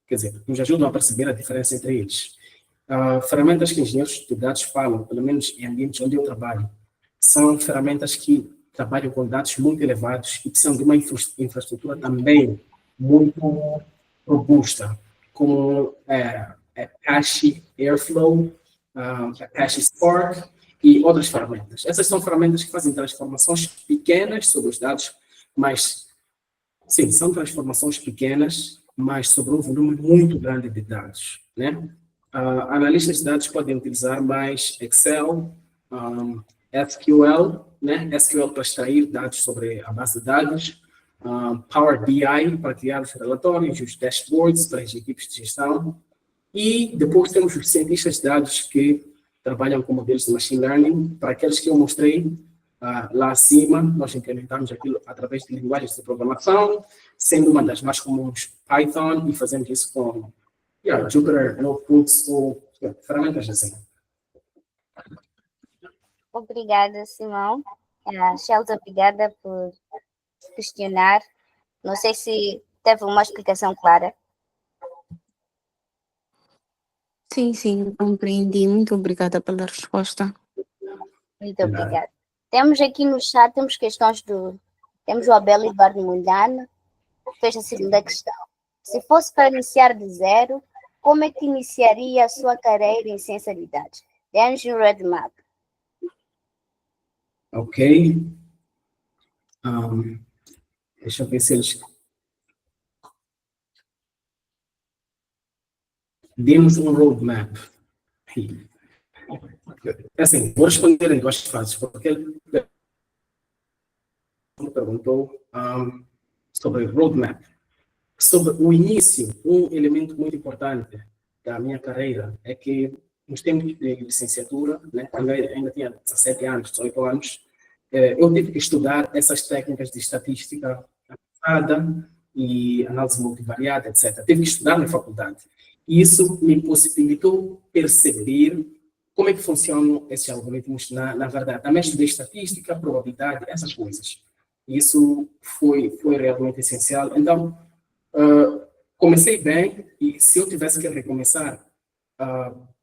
quer dizer, nos ajudam a perceber a diferença entre eles. Ferramentas que engenheiros de dados falam, pelo menos em ambientes onde eu trabalho, são ferramentas que trabalham com dados muito elevados e precisam de uma infraestrutura também muito robusta, como Apache Airflow, Apache Spark e outras ferramentas. Essas são ferramentas que fazem transformações pequenas sobre os dados, mas, sim, são transformações pequenas, mas sobre um volume muito grande de dados, né? Analistas de dados podem utilizar mais Excel, SQL, né? SQL para extrair dados sobre a base de dados, Power BI para criar os relatórios, os dashboards para as equipes de gestão, e depois temos os cientistas de dados que trabalham com modelos de machine learning. Para aqueles que eu mostrei lá acima, nós implementamos aquilo através de linguagens de programação, sendo uma das mais comuns Python, e fazemos isso com Jupyter Notebooks ou ferramentas assim. Obrigada, Simão. Chelsea, obrigada por questionar. Não sei se teve uma explicação clara. Sim, compreendi. Muito obrigada pela resposta. Muito obrigada. Temos aqui no chat, temos questões temos o Abel Eduardo Mulhano, que fez a segunda questão. Se fosse para iniciar de zero, como é que iniciaria a sua carreira em ciência de dados? The Engine Roadmap. Ok. Deixa eu ver se eles... Demos um roadmap. Assim, vou responder em duas fases, porque ele me perguntou sobre roadmap. Sobre o início, um elemento muito importante da minha carreira é que, nos tempos de licenciatura, né, quando eu ainda tinha 17 anos, 18 anos, eu tive que estudar essas técnicas de estatística avançada e análise multivariada, etc. Tive que estudar na faculdade. E isso me possibilitou perceber como é que funcionam esses algoritmos na verdade. Também estudei estatística, probabilidade, essas coisas. Isso foi realmente essencial. Então, comecei bem, e se eu tivesse que recomeçar,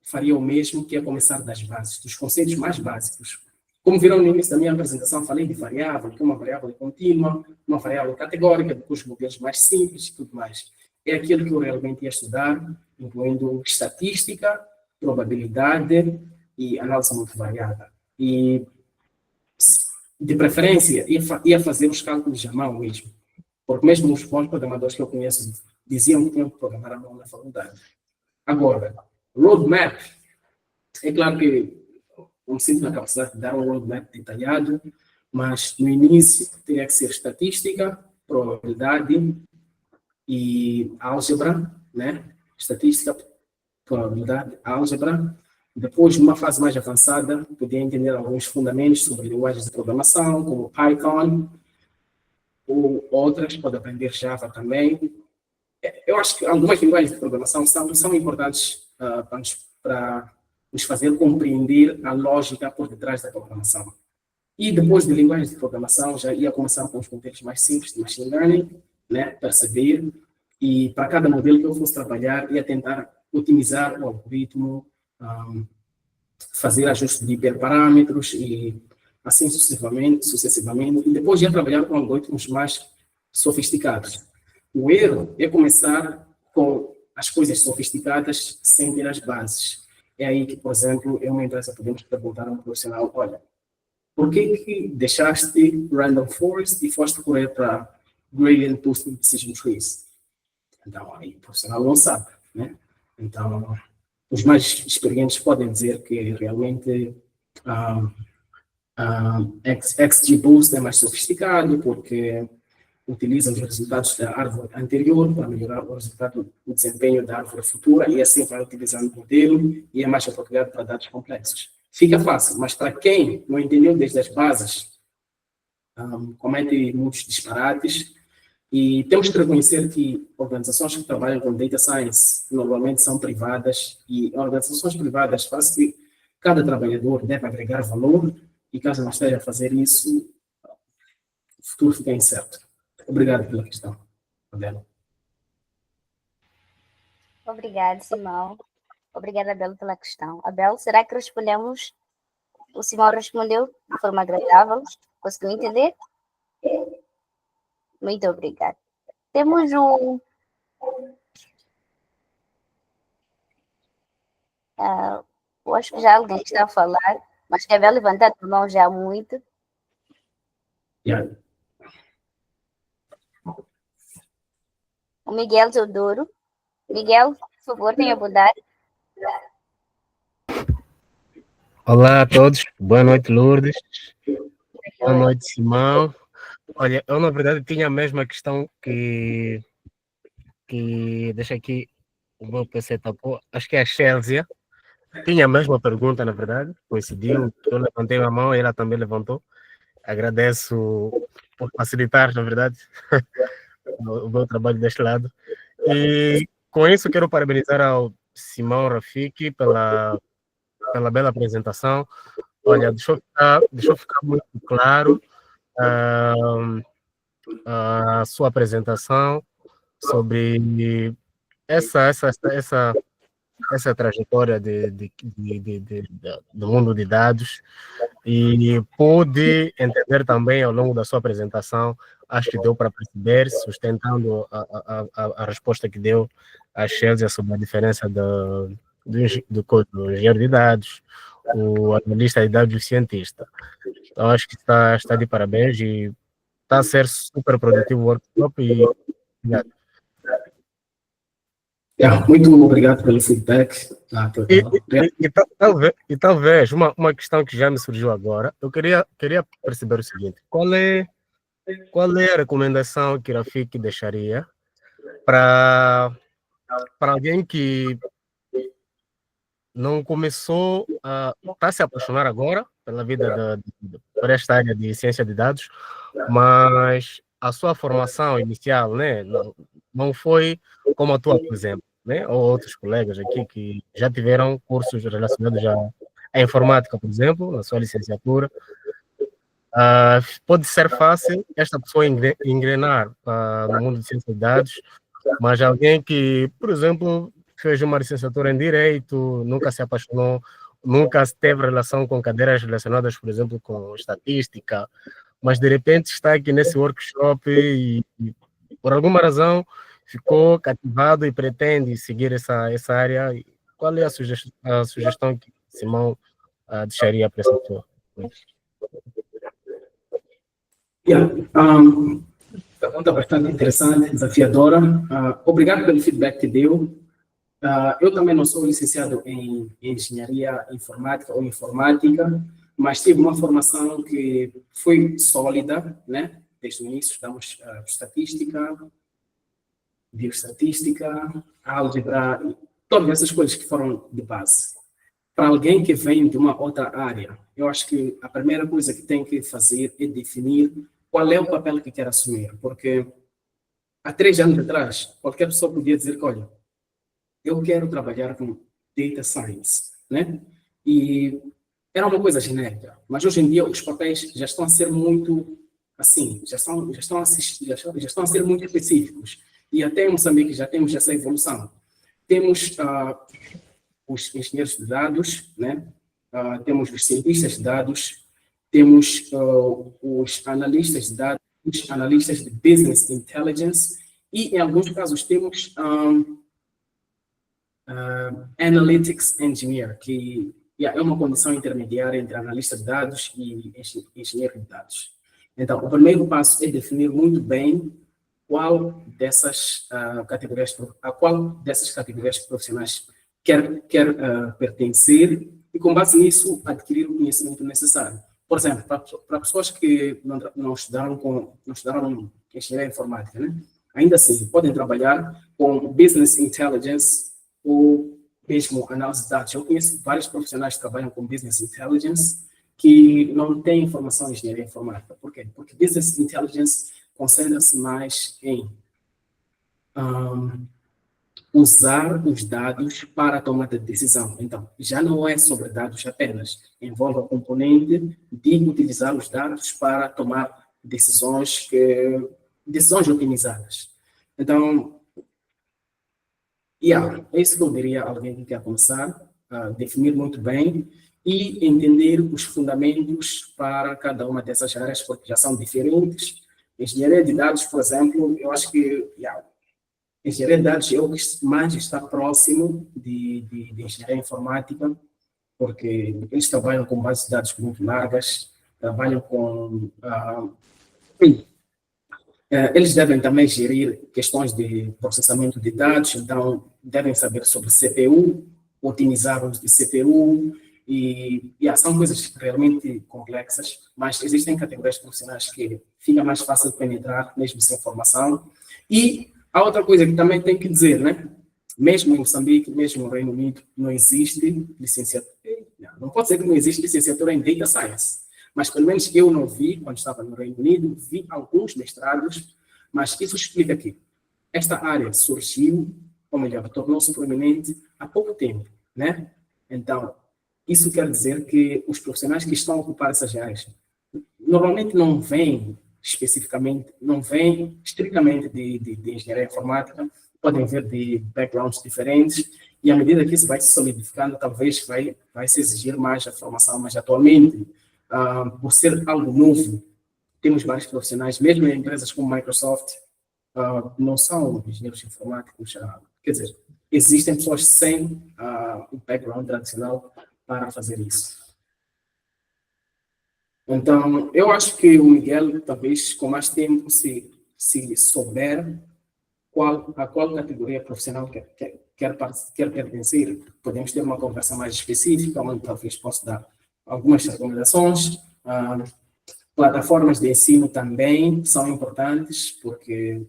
faria o mesmo, que é começar das bases, dos conceitos mais básicos. Como viram no início da minha apresentação, falei de variável, que é uma variável contínua, uma variável categórica, depois modelos mais simples e tudo mais. É aquilo que eu realmente ia estudar, incluindo estatística, probabilidade e análise multivariada. E, de preferência, ia fazer os cálculos à mão mesmo. Porque mesmo os bons programadores que eu conheço diziam que tinham que programar à mão na faculdade. Agora, roadmap, é claro que eu me sinto na capacidade de dar um roadmap detalhado, mas no início teria que ser estatística, probabilidade e álgebra, né? Estatística, probabilidade, álgebra. Depois, numa fase mais avançada, podia entender alguns fundamentos sobre linguagens de programação, como Python, ou outras, pode aprender Java também. Eu acho que algumas linguagens de programação são importantes para nos fazer compreender a lógica por detrás da programação. E depois de linguagens de programação, já ia começar com os modelos mais simples de machine learning, né, perceber, e para cada modelo que eu fosse trabalhar, ia tentar otimizar o algoritmo, fazer ajuste de hiperparâmetros e assim sucessivamente, e depois ia trabalhar com algoritmos mais sofisticados. O erro é começar com as coisas sofisticadas sem ter as bases. É aí que, por exemplo, em uma empresa podemos perguntar a um profissional, olha, por que deixaste Random Forest e foste correr para Gradient Boosting Decision Trees? Então, aí o profissional não sabe, né? Então, os mais experientes podem dizer que realmente XGBoost é mais sofisticado, porque utilizam os resultados da árvore anterior para melhorar o resultado, o desempenho da árvore futura, e assim vai utilizando o modelo e é mais apropriado para dados complexos. Fica fácil, mas para quem não entendeu desde as bases, comete muitos disparates, e temos que reconhecer que organizações que trabalham com data science normalmente são privadas, e organizações privadas fazem que cada trabalhador deve agregar valor, e caso não esteja a fazer isso, o futuro fica incerto. Obrigado pela questão, Adela. Obrigada, Simão. Obrigada, Abel, pela questão. Abel, será que respondemos? O Simão respondeu de forma agradável. Conseguiu entender? Muito obrigada. Temos um... eu acho que já alguém está a falar, mas que havia levantado a mão já há muito. Yeah. O Miguel Teodoro. Miguel, por favor, tenha bondade. Olá a todos, boa noite, Lourdes. Boa noite, Simão. Olha, eu na verdade tinha a mesma questão que deixa aqui o meu PC tapou, acho que é a Chelsea. Tinha a mesma pergunta, na verdade, coincidiu, eu levantei a mão e ela também levantou. Agradeço por facilitar, na verdade, o meu trabalho deste lado. E com isso quero parabenizar ao Simão Rafiki pela bela apresentação. Olha, deixou ficar muito claro a sua apresentação sobre essa trajetória do mundo de dados, e pude entender também ao longo da sua apresentação, acho que deu para perceber, sustentando a resposta que deu a Chelsea sobre a diferença do engenheiro de dados, o analista de dados e o cientista. Então, acho que está de parabéns e está a ser super produtivo o workshop e obrigado. Muito obrigado pelo feedback. Talvez uma questão que já me surgiu agora, eu queria perceber o seguinte: qual é a recomendação que Rafiki deixaria para alguém que não começou está se apaixonar agora pela vida por esta área de ciência de dados, mas a sua formação inicial, né, não foi como a tua, por exemplo, né, ou outros colegas aqui que já tiveram cursos relacionados à informática, por exemplo, na sua licenciatura. Pode ser fácil esta pessoa engrenar no mundo de ciência de dados, mas alguém que, por exemplo, fez uma licenciatura em Direito, nunca se apaixonou, nunca teve relação com cadeiras relacionadas, por exemplo, com estatística, mas de repente está aqui nesse workshop e por alguma razão ficou cativado e pretende seguir essa área. Qual é a sugestão que Simão deixaria para essa pessoa? Pergunta bastante interessante, desafiadora. Obrigado pelo feedback que deu. Eu também não sou licenciado em engenharia informática ou informática, mas tive uma formação que foi sólida, né? Desde o início estudamos estatística, bioestatística, álgebra, todas essas coisas que foram de base. Para alguém que vem de uma outra área, eu acho que a primeira coisa que tem que fazer é definir qual é o papel que quer assumir, porque há 3 anos atrás, qualquer pessoa podia dizer que, olha, eu quero trabalhar com data science, né? E era uma coisa genérica, mas hoje em dia os papéis já estão a ser muito, assim, já estão a ser muito específicos. E até em Moçambique já temos essa evolução. Temos os engenheiros de dados, né? Temos os cientistas de dados, temos os analistas de dados, os analistas de business intelligence, e em alguns casos temos analytics engineer, que é uma condição intermediária entre analista de dados e engenheiro de dados. Então, o primeiro passo é definir muito bem qual dessas categorias profissionais quer pertencer, e com base nisso adquirir o conhecimento necessário. Por exemplo, para pessoas que não estudaram engenharia informática, né? Ainda assim, podem trabalhar com business intelligence ou mesmo análise de dados. Eu conheço vários profissionais que trabalham com business intelligence que não têm formação em engenharia informática. Por quê? Porque business intelligence concentra-se mais em usar os dados para a tomada de decisão. Então, já não é sobre dados apenas, envolve a componente de utilizar os dados para tomar decisões otimizadas. Então, é isso que eu diria a alguém que quer começar a definir muito bem e entender os fundamentos para cada uma dessas áreas, porque já são diferentes. Engenharia de dados, por exemplo, eu acho que engenharia de dados é o que mais está próximo de engenharia informática, porque eles trabalham com bases de dados muito largas, trabalham com... eles devem também gerir questões de processamento de dados, então devem saber sobre CPU, otimizar o uso de CPU, são coisas realmente complexas, mas existem categorias profissionais que fica mais fácil de penetrar, mesmo sem formação. E a outra coisa que também tem que dizer, né? Mesmo em Moçambique, mesmo no Reino Unido, não existe licenciatura. Não pode ser que não existe licenciatura em Data Science, mas pelo menos eu não vi, quando estava no Reino Unido, vi alguns mestrados, mas isso explica que esta área surgiu, ou melhor, tornou-se proeminente há pouco tempo, né? Então, isso quer dizer que os profissionais que estão a ocupar essas áreas normalmente não vêm especificamente, não vêm estritamente de engenharia informática, podem vir de backgrounds diferentes, e à medida que isso vai se solidificando, talvez vai se exigir mais a formação, mas atualmente, por ser algo novo, temos vários profissionais, mesmo em empresas como Microsoft, não são engenheiros informáticos, quer dizer, existem pessoas sem o background tradicional para fazer isso. Então, eu acho que o Miguel, talvez com mais tempo, se souber a qual categoria profissional quer pertencer, podemos ter uma conversa mais específica, onde talvez possa dar algumas recomendações. Plataformas de ensino também são importantes, porque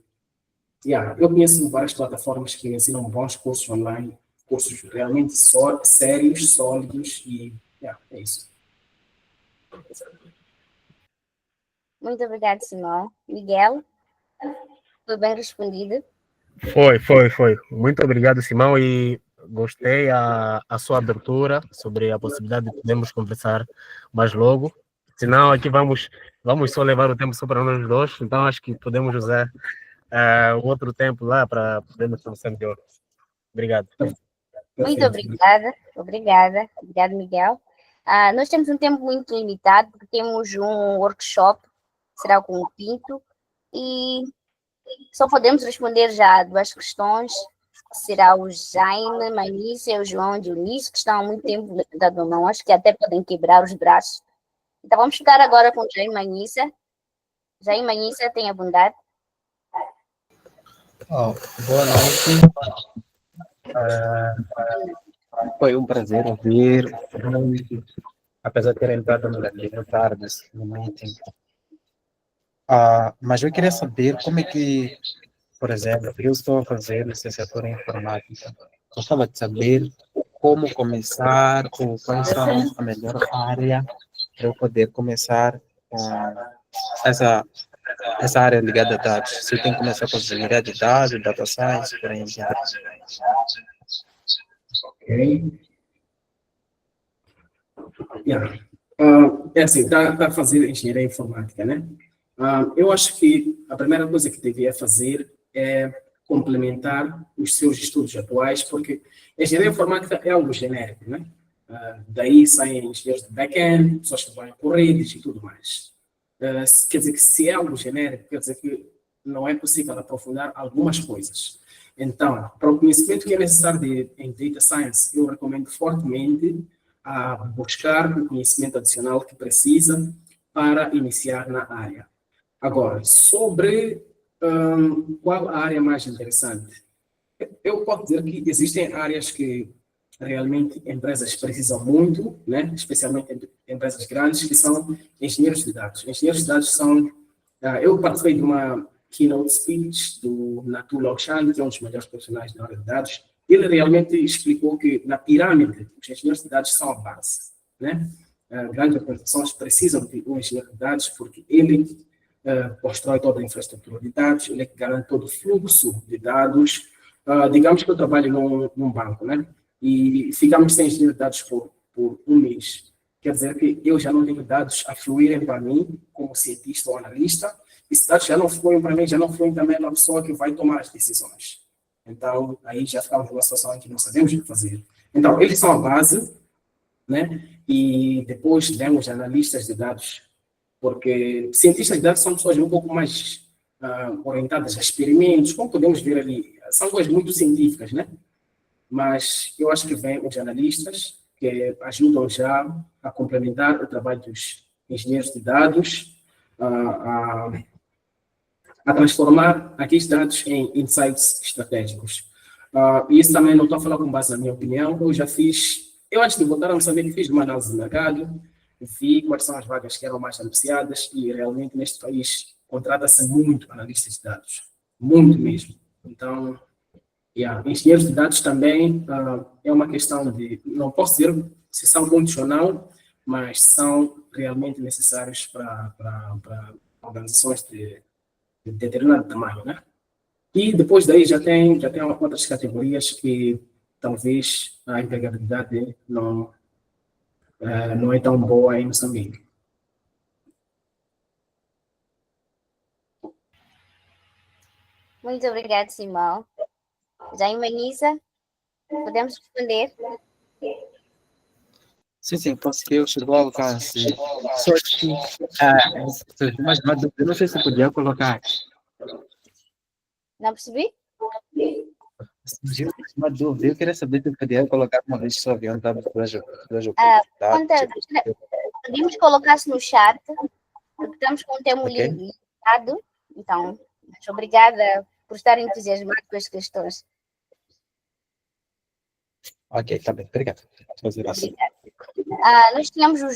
eu conheço várias plataformas que ensinam bons cursos online, cursos realmente sérios, sólidos, e é isso. Muito obrigada, Simão. Miguel, foi bem respondido. Foi. Muito obrigado, Simão, e gostei a sua abertura sobre a possibilidade de podermos conversar mais logo. Senão aqui vamos só levar o tempo só para nós dois, então acho que podemos usar o outro tempo lá para podermos conversar melhor. Obrigado. Muito obrigada. Obrigado, Miguel. Nós temos um tempo muito limitado, porque temos um workshop, será com o Pinto, e só podemos responder já 2 questões, que será o Jaime Manissa e o João Dionísio, que estão há muito tempo levantando a mão, acho que até podem quebrar os braços. Então vamos ficar agora com o Jaime Manissa. Jaime Manissa, tenha bondade. Boa noite. Foi um prazer ouvir, apesar de ter entrado no tarde, no meeting. Mas eu queria saber como é que, por exemplo, eu estou a fazer licenciatura em informática. Gostava de saber como começar, ou quais são a melhor área para eu poder começar com essa área ligada a dados. Se eu tenho que começar com engenharia de dados, data science, por aí em diante. Ok. É assim, está a fazer engenharia informática, né? Eu acho que a primeira coisa que devia fazer é complementar os seus estudos atuais, porque engenharia informática é algo genérico, né? Daí saem engenheiros de back-end, pessoas que trabalham com redes e tudo mais. Quer dizer que se é algo genérico, quer dizer que não é possível aprofundar algumas coisas. Então, para o conhecimento que é necessário em Data Science, eu recomendo fortemente a buscar o conhecimento adicional que precisa para iniciar na área. Agora, sobre qual a área mais interessante? Eu posso dizer que existem áreas que realmente empresas precisam muito, né? Especialmente empresas grandes, que são engenheiros de dados. Engenheiros de dados são... eu participei de uma keynote speech do Natu Lokshan, que é um dos melhores profissionais da área de dados. Ele realmente explicou que na pirâmide, os engenheiros de dados são a base, né? Grandes organizações precisam de um engenheiro de dados porque ele constrói toda a infraestrutura de dados, ele garante todo o fluxo de dados. Digamos que eu trabalho num banco, né? E ficamos sem engenheiro de dados por um mês. Quer dizer que eu já não tenho dados a fluírem para mim como cientista ou analista, e se dados já não fluem para mim, já não fluem também na pessoa que vai tomar as decisões. Então, aí já ficamos numa situação em que não sabemos o que fazer. Então, eles são a base, né? E depois temos analistas de dados, porque cientistas de dados são pessoas um pouco mais orientadas a experimentos, como podemos ver ali, são coisas muito científicas, né? Mas eu acho que vem os analistas, que ajudam já a complementar o trabalho dos engenheiros de dados, a transformar aqueles dados em insights estratégicos. E isso também não estou a falar com base na minha opinião, eu antes de voltar a Moçambique, fiz uma análise de mercado, vi quais são as vagas que eram mais anunciadas e realmente neste país contrata-se muito analistas de dados, muito mesmo. Então, engenheiros de dados também é uma questão de, não posso dizer se são muitos ou não, mas são realmente necessários para organizações de determinado tamanho, né? E depois daí já tem outras categorias que talvez a empregabilidade não é tão boa em Moçambique. Muito obrigada, Simão. Já Manisa, podemos responder? Sim, conseguiu, chegou ao alcance. Só que, mas eu não sei se podia colocar. Não percebi? Surgiu uma dúvida, eu queria saber se eu podia colocar uma vez só avião da Podemos colocar-se no chat, porque estamos com um tempo Ok. limitado. Então, muito obrigada por estar entusiasmado com as questões. Ok, tá bem, obrigado. Obrigada. Nós tínhamos o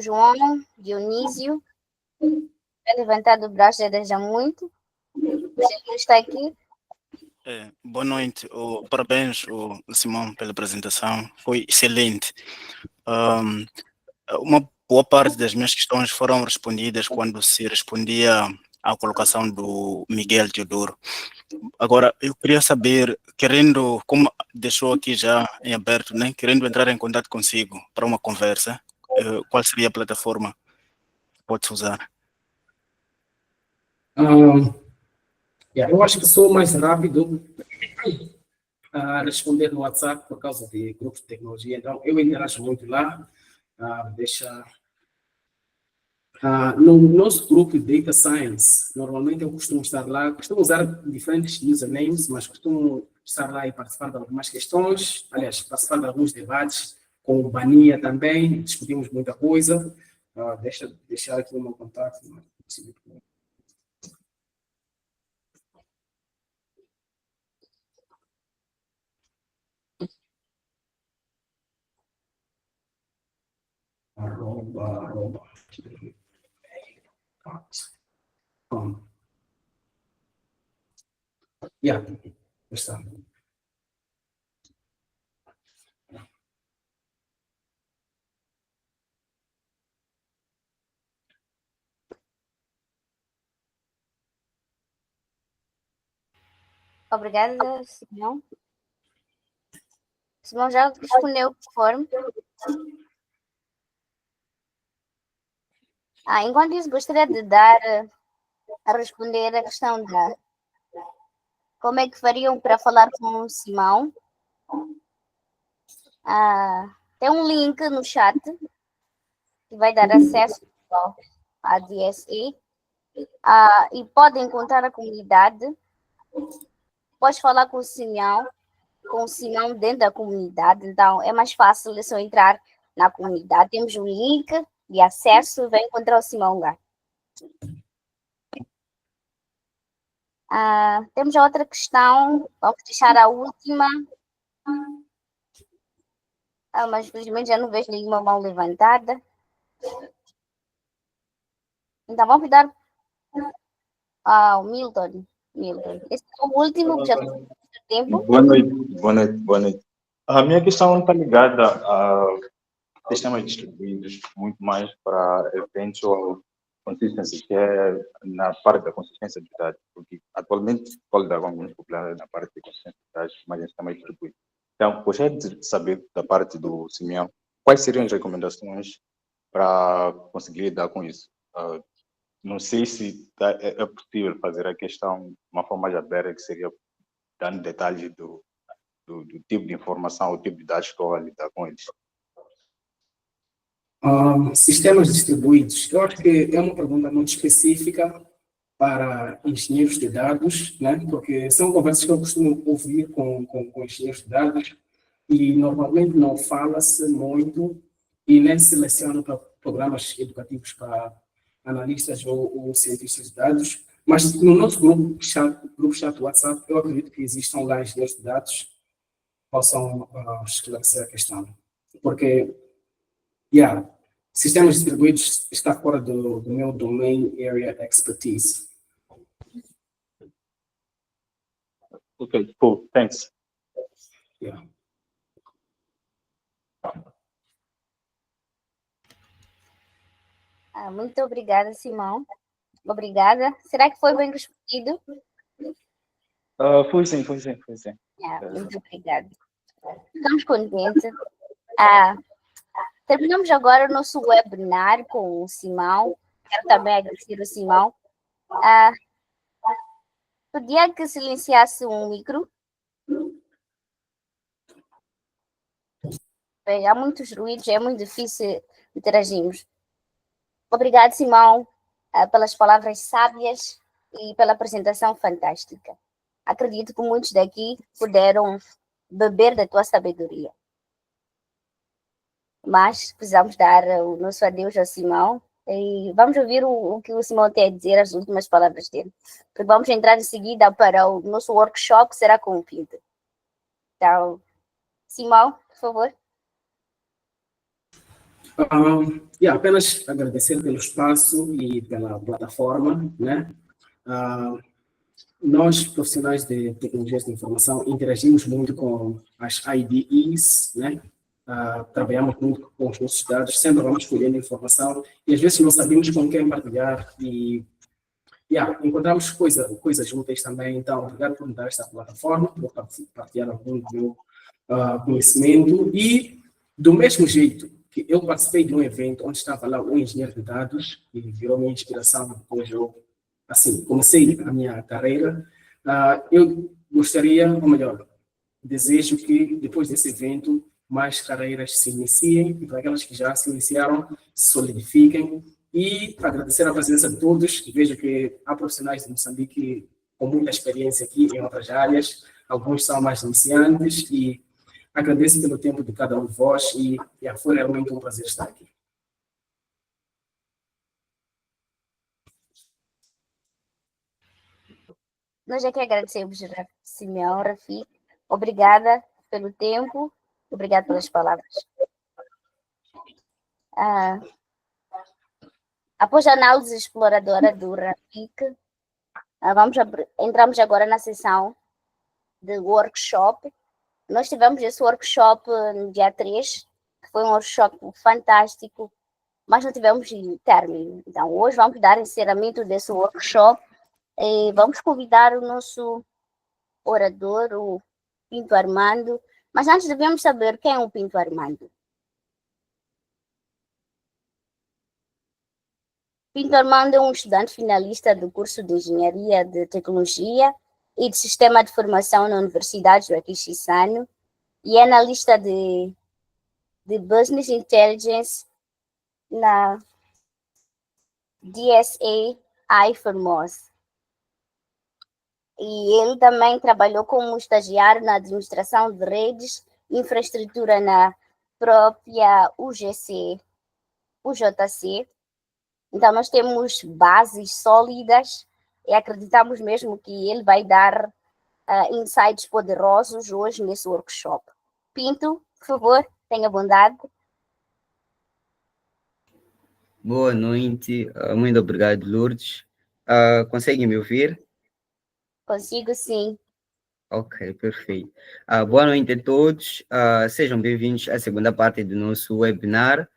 João Dionísio, é levantado o braço já desde há muito. Ele está aqui. Boa noite, parabéns, Simão, pela apresentação, foi excelente. Uma boa parte das minhas questões foram respondidas quando se respondia à colocação do Miguel Teodoro. Agora, eu queria saber, como deixou aqui já em aberto, né, querendo entrar em contato consigo para uma conversa, qual seria a plataforma que pode usar? Eu acho que sou mais rápido a responder no WhatsApp por causa de grupos de tecnologia, então eu interajo muito lá. No nosso grupo de Data Science, normalmente eu costumo estar lá, costumo usar diferentes usernames, mas costumo estar lá e participar de algumas questões, aliás, participar de alguns debates, com o Bania também, discutimos muita coisa. Deixar aqui o meu contato. @. Está. Obrigada, Simão. Simão já respondeu conforme. Enquanto isso, gostaria de a responder a questão da como é que fariam para falar com o Simão. Tem um link no chat que vai dar acesso à DSA e podem encontrar a comunidade. Pode falar com o Simão dentro da comunidade, então é mais fácil, é só entrar na comunidade. Temos um link de acesso e vai encontrar o Simão lá. Temos a outra questão, vamos deixar a última. Mas infelizmente já não vejo nenhuma mão levantada. Então vamos dar Ah, o Milton. Milton. Esse é o último que já tem muito tempo. Boa noite, boa noite, boa noite. A minha questão está ligada a sistemas distribuídos, muito mais para eventual consistency, que é na parte da consistência de dados, porque atualmente o Código muito popular na parte de consistência de dados, mas em sistema distribuído. Então, gostaria de saber da parte do Simeão, quais seriam as recomendações para conseguir lidar com isso? Não sei se é possível fazer a questão de uma forma mais aberta, que seria dando detalhes do tipo de informação, o tipo de dados que estou a lidar com eles. Sistemas distribuídos, eu acho que é uma pergunta muito específica para engenheiros de dados, né? Porque são conversas que eu costumo ouvir com engenheiros de dados e normalmente não fala-se muito e nem se seleciona para programas educativos para analistas ou cientistas de dados, mas no nosso grupo chat WhatsApp, eu acredito que existam lá engenheiros de dados que possam esclarecer a questão. Porque, sistemas distribuídos está fora do meu domain area expertise. Ok, cool, thanks. Yeah. Muito obrigada, Simão. Obrigada. Será que foi bem respondido? Foi sim. Muito obrigada. Ficamos contentes. Terminamos agora o nosso webinar com o Simão. Quero também agradecer o Simão. Podia que silenciasse um micro? Há muitos ruídos, é muito difícil interagirmos. Obrigado, Simão, pelas palavras sábias e pela apresentação fantástica. Acredito que muitos daqui puderam beber da tua sabedoria. Mas precisamos dar o nosso adeus ao Simão e vamos ouvir o que o Simão tem a dizer, as últimas palavras dele. Porque vamos entrar em seguida para o nosso workshop, que será com o Pinto. Então, Simão, por favor. Apenas agradecer pelo espaço e pela plataforma, né? Nós, profissionais de tecnologias de informação, interagimos muito com as IDEs, né? Trabalhamos muito com os nossos dados, sempre vamos colhendo informação e às vezes não sabemos com quem partilhar e encontramos coisas úteis também. Então, obrigado por me dar esta plataforma, por partilhar algum do meu conhecimento e do mesmo jeito que eu participei de um evento onde estava lá um engenheiro de dados e virou minha inspiração depois eu comecei a minha carreira. Eu gostaria, ou melhor, desejo que depois desse evento mais carreiras se iniciem e para aquelas que já se iniciaram se solidifiquem e agradecer a presença de todos. Vejo que há profissionais de Moçambique com muita experiência aqui em outras áreas, alguns são mais iniciantes e agradeço pelo tempo de cada um de vós e foi realmente um prazer estar aqui. Nós já que agradecemos, Simeão, Rafi. Obrigada pelo tempo, obrigada pelas palavras. Após a análise exploradora do Rafik, entramos agora na sessão de workshop. Nós tivemos esse workshop no dia 3, que foi um workshop fantástico, mas não tivemos término. Então, hoje vamos dar encerramento desse workshop e vamos convidar o nosso orador, o Pinto Armando. Mas antes devemos saber quem é o Pinto Armando. Pinto Armando é um estudante finalista do curso de Engenharia de Tecnologia e de Sistema de Formação na Universidade do Aquisissano e é analista de Business Intelligence na DSA Formosa. E ele também trabalhou como estagiário na administração de redes, infraestrutura na própria UJC. Então, nós temos bases sólidas e acreditamos mesmo que ele vai dar insights poderosos hoje nesse workshop. Pinto, por favor, tenha bondade. Boa noite, muito obrigado, Lourdes. Conseguem me ouvir? Consigo sim. Ok, perfeito. Boa noite a todos. Sejam bem-vindos à segunda parte do nosso webinar.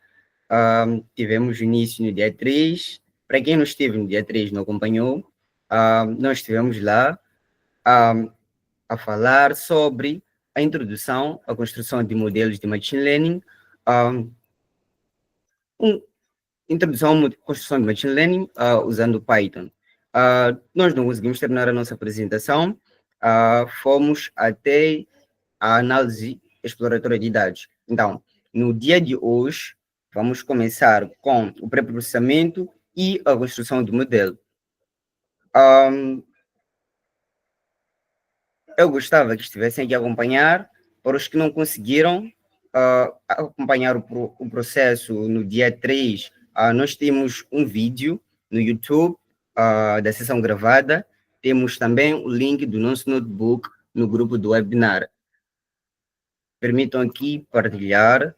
Tivemos início no dia 3. Para quem não esteve no dia 3 não acompanhou, nós estivemos lá a falar sobre a introdução à construção de modelos de machine learning, introdução à construção de machine learning usando Python. Nós não conseguimos terminar a nossa apresentação, fomos até a análise exploratória de dados. Então, no dia de hoje, vamos começar com o pré-processamento e a construção do modelo. Eu gostava que estivessem aqui a acompanhar. Para os que não conseguiram acompanhar o processo no dia 3, nós temos um vídeo no YouTube da sessão gravada. Temos também o link do nosso notebook no grupo do webinar. Permitam aqui partilhar.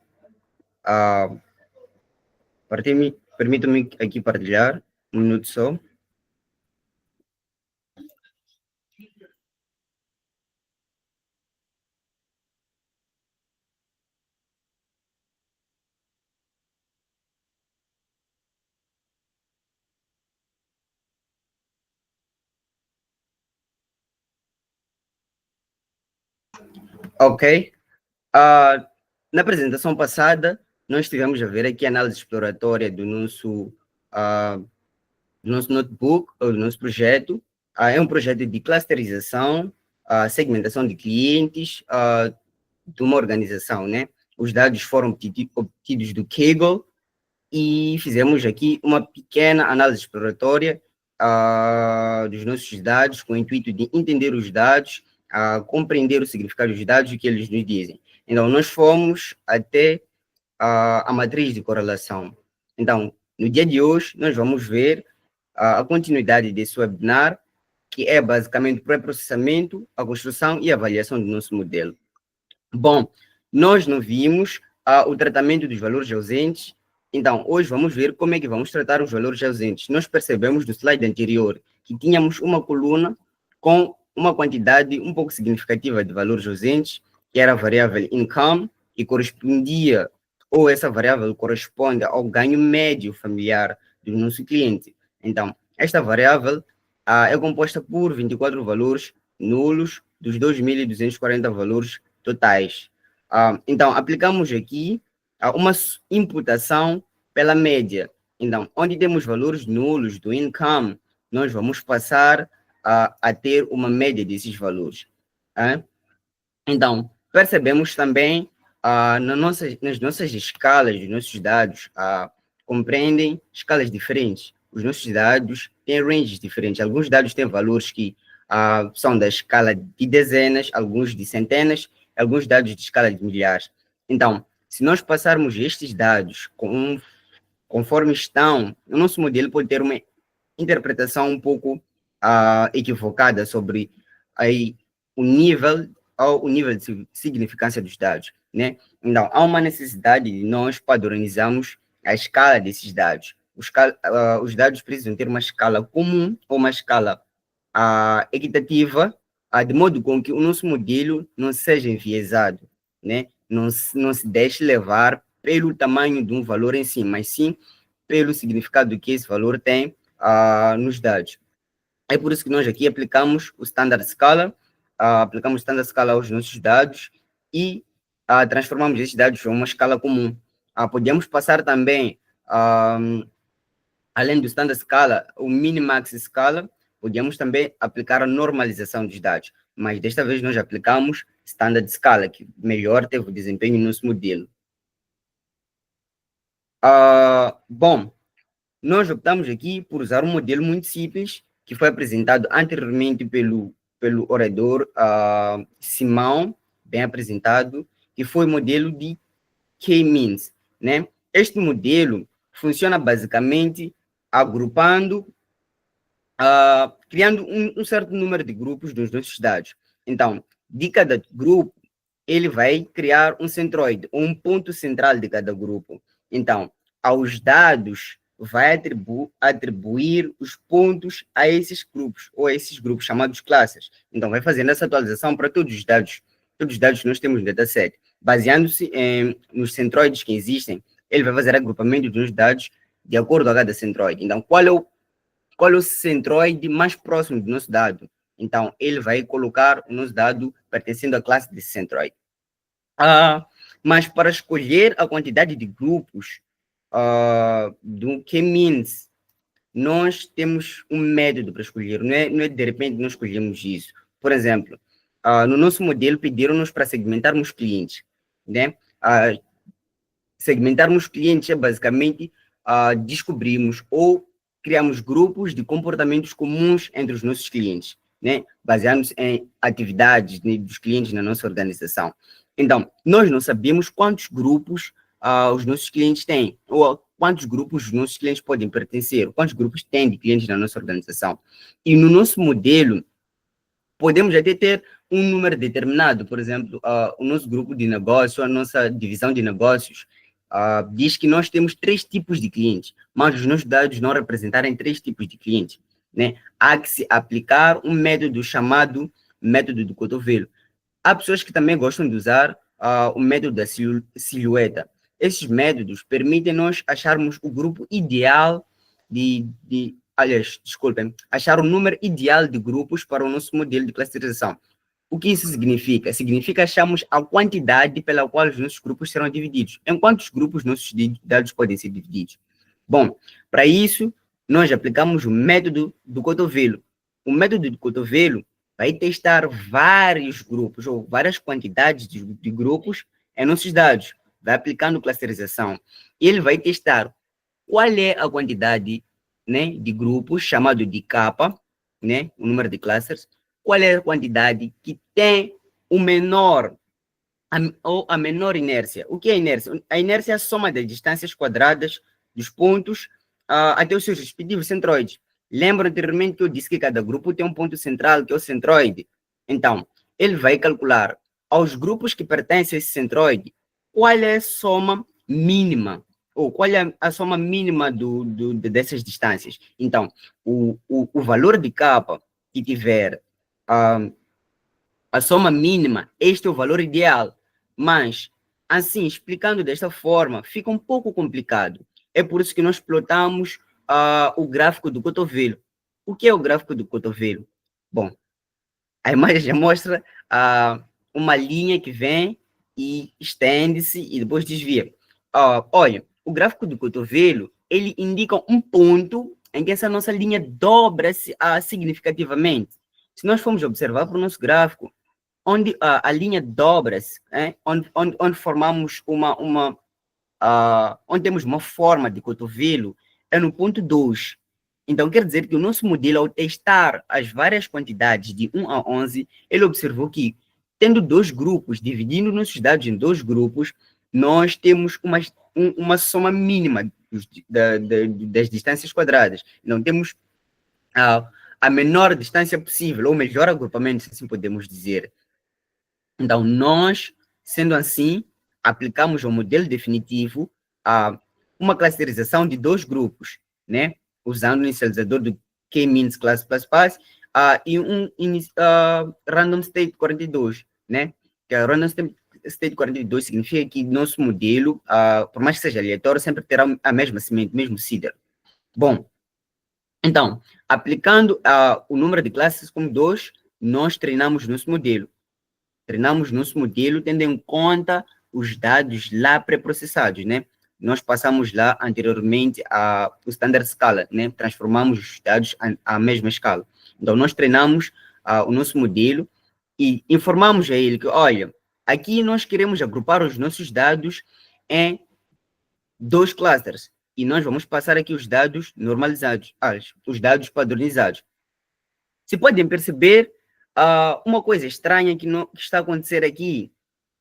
Permitam-me aqui partilhar. Um minuto só. Ok. Na apresentação passada, nós tivemos a ver aqui a análise exploratória do nosso notebook, ou do nosso projeto. É um projeto de clusterização, segmentação de clientes de uma organização, né? Os dados foram obtidos do Kaggle e fizemos aqui uma pequena análise exploratória dos nossos dados, com o intuito de entender os dados, compreender o significado dos dados e o que eles nos dizem. Então, nós fomos até a matriz de correlação. Então, no dia de hoje, nós vamos ver a continuidade desse webinar, que é basicamente o pré-processamento, a construção e a avaliação do nosso modelo. Bom, nós não vimos o tratamento dos valores ausentes. Então, hoje vamos ver como é que vamos tratar os valores ausentes. Nós percebemos no slide anterior que tínhamos uma coluna com uma quantidade um pouco significativa de valores ausentes, que era a variável income, que correspondia, ou essa variável corresponde ao ganho médio familiar do nosso cliente. Então, esta variável é composta por 24 valores nulos dos 2.240 valores totais. Então, aplicamos aqui uma imputação pela média. Então, onde temos valores nulos do income, nós vamos passar a ter uma média desses valores. Então, percebemos também nas nossas escalas, dos nossos dados, compreendem escalas diferentes. Os nossos dados têm ranges diferentes. Alguns dados têm valores que são da escala de dezenas, alguns de centenas, alguns dados de escala de milhares. Então, se nós passarmos estes dados conforme estão, o nosso modelo pode ter uma interpretação um pouco equivocada sobre o nível de significância dos dados, né? Então, há uma necessidade de nós padronizarmos a escala desses dados. Os dados precisam ter uma escala comum ou uma escala equitativa, de modo com que o nosso modelo não seja enviesado, né? Não se deixe levar pelo tamanho de um valor em si, mas sim pelo significado que esse valor tem nos dados. É por isso que nós aqui aplicamos o Standard Scala, aos nossos dados e transformamos esses dados em uma escala comum. Podemos passar também, além do Standard Scala, o Minimax Scala, podemos também aplicar a normalização dos dados, mas desta vez nós aplicamos Standard Scala, que melhor teve o desempenho no nosso modelo. Bom, nós optamos aqui por usar um modelo muito simples, que foi apresentado anteriormente pelo orador Simão, bem apresentado, que foi o modelo de K-means, né? Este modelo funciona basicamente agrupando, criando um certo número de grupos dos nossos dados. Então, de cada grupo, ele vai criar um centroide, um ponto central de cada grupo. Então, aos dados vai atribuir os pontos a esses grupos, ou a esses grupos chamados classes. Então, vai fazendo essa atualização para todos os dados que nós temos no dataset. Baseando-se nos centroides que existem, ele vai fazer agrupamento dos dados de acordo com cada centroide. Então, qual é o centroide mais próximo do nosso dado? Então, ele vai colocar o nosso dado pertencendo à classe desse centroide. Mas para escolher a quantidade de grupos do K-means, nós temos um método para escolher, não é de repente nós escolhemos isso. Por exemplo, no nosso modelo pediram-nos para segmentarmos clientes, né? Segmentarmos clientes é basicamente descobrimos ou criamos grupos de comportamentos comuns entre os nossos clientes, né? Baseados em atividades, né, dos clientes na nossa organização. Então, nós não sabemos quantos grupos os nossos clientes têm, ou quantos grupos os nossos clientes podem pertencer, quantos grupos têm de clientes na nossa organização. E no nosso modelo, podemos até ter um número determinado. Por exemplo, o nosso grupo de negócio, a nossa divisão de negócios, diz que nós temos 3 tipos de clientes, mas os nossos dados não representarem 3 tipos de clientes, né? Há que se aplicar um método chamado método do cotovelo. Há pessoas que também gostam de usar o método da silhueta. Esses métodos permitem nós acharmos o grupo ideal achar o número ideal de grupos para o nosso modelo de classificação. O que isso significa? Significa achamos a quantidade pela qual os nossos grupos serão divididos. Em quantos grupos nossos dados podem ser divididos? Bom, para isso, nós aplicamos o método do cotovelo. O método do cotovelo vai testar vários grupos, ou várias quantidades de grupos em nossos dados. Vai aplicando clusterização. Ele vai testar qual é a quantidade, né, de grupos, chamado de capa, né, o número de clusters, qual é a quantidade que tem o menor, ou a menor inércia. O que é a inércia? A inércia é a soma das distâncias quadradas dos pontos até os seus respectivos centroides. Lembra anteriormente que eu disse que cada grupo tem um ponto central, que é o centroide? Então, ele vai calcular aos grupos que pertencem a esse centroide qual é a soma mínima, ou qual é a soma mínima dessas distâncias. Então, o valor de capa que tiver a soma mínima, este é o valor ideal. Mas, assim, explicando desta forma, fica um pouco complicado. É por isso que nós plotamos o gráfico do cotovelo. O que é o gráfico do cotovelo? Bom, a imagem já mostra uma linha que vem e estende-se e depois desvia. Olha, o gráfico do cotovelo, ele indica um ponto em que essa nossa linha dobra-se significativamente. Se nós formos observar para o nosso gráfico, onde a linha dobra-se, onde formamos onde temos uma forma de cotovelo, é no ponto 2. Então, quer dizer que o nosso modelo, ao testar as várias quantidades de 1 a 11, ele observou que, tendo 2 grupos, dividindo nossos dados em 2 grupos, nós temos uma soma mínima das distâncias quadradas. Então, temos a menor distância possível, ou melhor agrupamento, se assim podemos dizer. Então, nós, sendo assim, aplicamos ao modelo definitivo uma clusterização de 2 grupos, né? Usando o inicializador do K-means class++ e um random state 42, né? Que a random state 42 significa que nosso modelo, por mais que seja aleatório, sempre terá a mesma semente, mesmo seeder. Bom, então, aplicando o número de classes como 2, nós treinamos nosso modelo. Treinamos nosso modelo tendo em conta os dados lá pré-processados, né? Nós passamos lá anteriormente o standard scala, né? Transformamos os dados à mesma escala. Então, nós treinamos o nosso modelo e informamos a ele que, olha, aqui nós queremos agrupar os nossos dados em 2 clusters e nós vamos passar aqui os dados normalizados, os dados padronizados. Se podem perceber, uma coisa estranha que está a acontecer aqui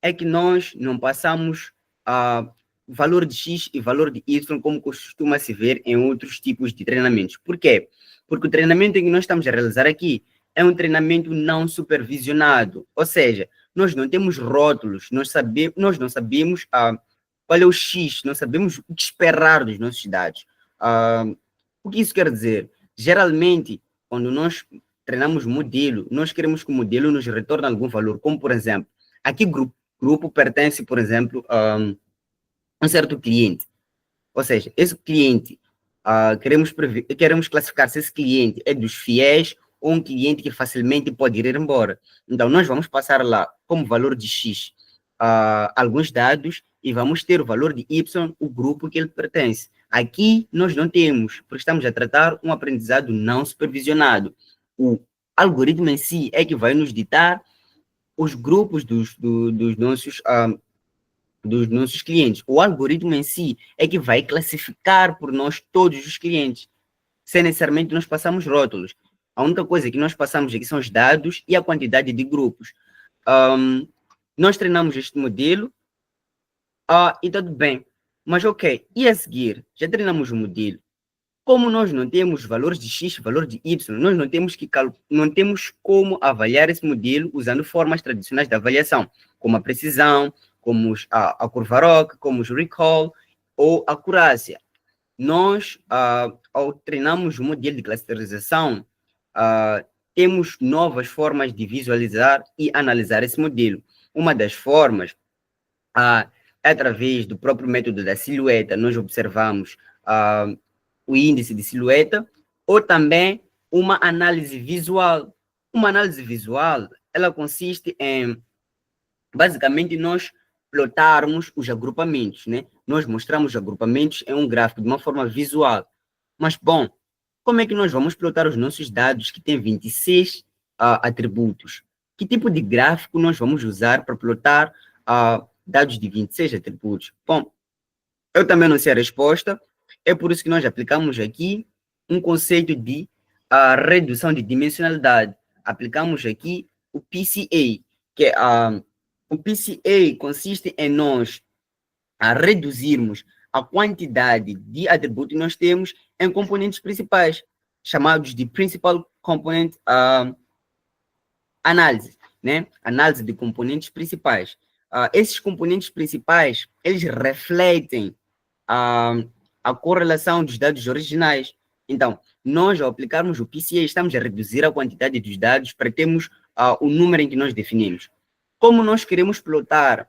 é que nós não passamos valor de X e valor de Y como costuma se ver em outros tipos de treinamentos. Por quê? Porque o treinamento que nós estamos a realizar aqui é um treinamento não supervisionado, ou seja, nós não temos rótulos, nós não sabemos qual é o X, não sabemos o que esperar dos nossos dados. O que isso quer dizer? Geralmente, quando nós treinamos modelo, nós queremos que o modelo nos retorne algum valor, como, por exemplo, aqui grupo pertence, por exemplo, a um certo cliente. Ou seja, esse cliente, queremos classificar se esse cliente é dos fiéis ou um cliente que facilmente pode ir embora. Então, nós vamos passar lá como valor de X alguns dados e vamos ter o valor de Y, o grupo que ele pertence. Aqui nós não temos, porque estamos a tratar um aprendizado não supervisionado. O algoritmo em si é que vai nos ditar os grupos dos nossos clientes. O algoritmo em si é que vai classificar por nós todos os clientes, sem necessariamente nós passamos rótulos. A única coisa que nós passamos aqui são os dados e a quantidade de grupos. Nós treinamos este modelo e tudo bem. Mas ok, e a seguir? Já treinamos o modelo. Como nós não temos valores de X, valor de Y, nós não temos como avaliar esse modelo usando formas tradicionais de avaliação, como a precisão, como a curva ROC, como os recall ou a acurácia. Nós, ao treinarmos o modelo de clusterização, temos novas formas de visualizar e analisar esse modelo. Uma das formas, através do próprio método da silhueta, nós observamos o índice de silhueta, ou também uma análise visual. Uma análise visual, ela consiste em, basicamente, nós plotarmos os agrupamentos, né? Nós mostramos os agrupamentos em um gráfico de uma forma visual. Mas, bom, como é que nós vamos plotar os nossos dados que têm 26 atributos? Que tipo de gráfico nós vamos usar para plotar dados de 26 atributos? Bom, eu também não sei a resposta, é por isso que nós aplicamos aqui um conceito de redução de dimensionalidade. Aplicamos aqui o PCA, que é o PCA consiste em nós reduzirmos a quantidade de atributos que nós temos em componentes principais, chamados de Principal Component Analysis, né? Análise de componentes principais. Esses componentes principais, eles refletem a correlação dos dados originais. Então, nós, ao aplicarmos o PCA, estamos a reduzir a quantidade dos dados para termos o número em que nós definimos. Como nós queremos plotar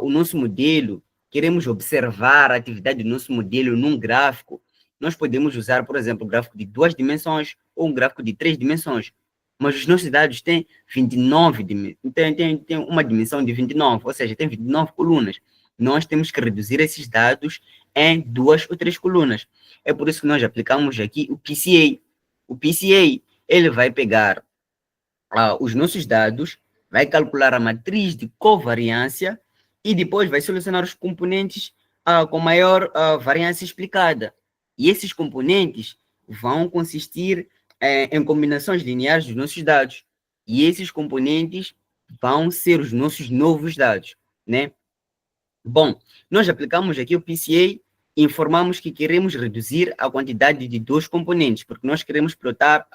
o nosso modelo, queremos observar a atividade do nosso modelo num gráfico, nós podemos usar, por exemplo, um gráfico de 2 dimensões ou um gráfico de 3 dimensões. Mas os nossos dados têm 29 dimensões, tem uma dimensão de 29, ou seja, tem 29 colunas. Nós temos que reduzir esses dados em 2 ou 3 colunas. É por isso que nós aplicamos aqui o PCA. O PCA, ele vai pegar os nossos dados, vai calcular a matriz de covariância e depois vai selecionar os componentes com maior variância explicada. E esses componentes vão consistir em combinações lineares dos nossos dados. E esses componentes vão ser os nossos novos dados, né? Bom, nós aplicamos aqui o PCA e informamos que queremos reduzir a quantidade de 2 componentes, porque nós queremos plotar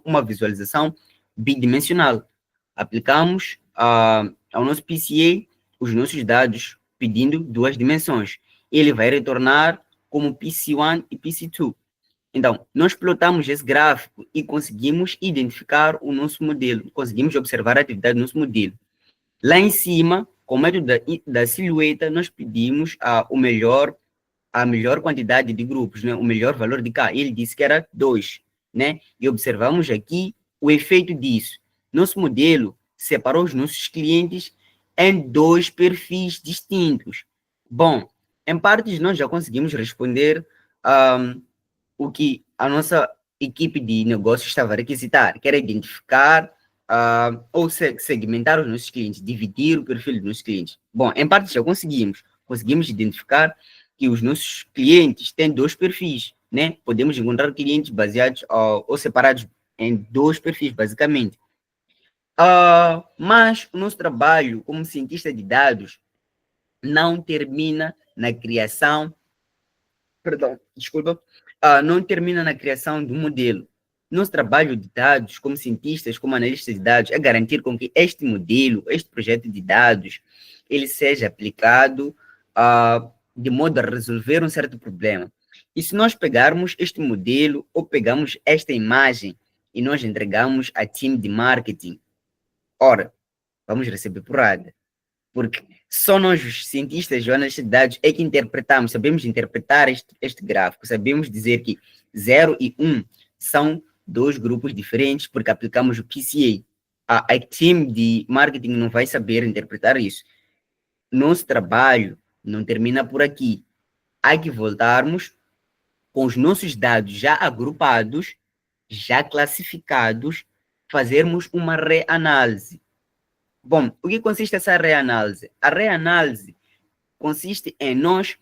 uma visualização bidimensional. Aplicamos ao nosso PCA os nossos dados pedindo 2 dimensões. Ele vai retornar como PC1 e PC2. Então, nós plotamos esse gráfico e conseguimos identificar o nosso modelo, conseguimos observar a atividade do nosso modelo. Lá em cima, com o método da silhueta, nós pedimos a melhor quantidade de grupos, né? O melhor valor de K. Ele disse que era 2, né? E observamos aqui o efeito disso. Nosso modelo separou os nossos clientes em 2 perfis distintos. Bom, em partes nós já conseguimos responder o que a nossa equipe de negócios estava a requisitar, que era identificar ou segmentar os nossos clientes, dividir o perfil dos nossos clientes. Bom, em parte já conseguimos identificar que os nossos clientes têm 2 perfis, né? Podemos encontrar clientes baseados ou separados em 2 perfis, basicamente. Mas o nosso trabalho como cientista de dados não termina na criação, não termina na criação do modelo. Nosso trabalho de dados, como cientistas, como analistas de dados, é garantir com que este modelo, este projeto de dados, ele seja aplicado de modo a resolver um certo problema. E se nós pegarmos este modelo ou pegamos esta imagem e nós entregamos a time de marketing, ora, vamos receber porrada. Porque só nós, os cientistas de análise de dados, é que interpretamos, sabemos interpretar este gráfico, sabemos dizer que 0 e 1 são dois grupos diferentes, porque aplicamos o PCA. A time de marketing não vai saber interpretar isso. Nosso trabalho não termina por aqui. Há que voltarmos com os nossos dados já agrupados, já classificados, fazermos uma reanálise. Bom, o que consiste essa reanálise? A reanálise consiste em nós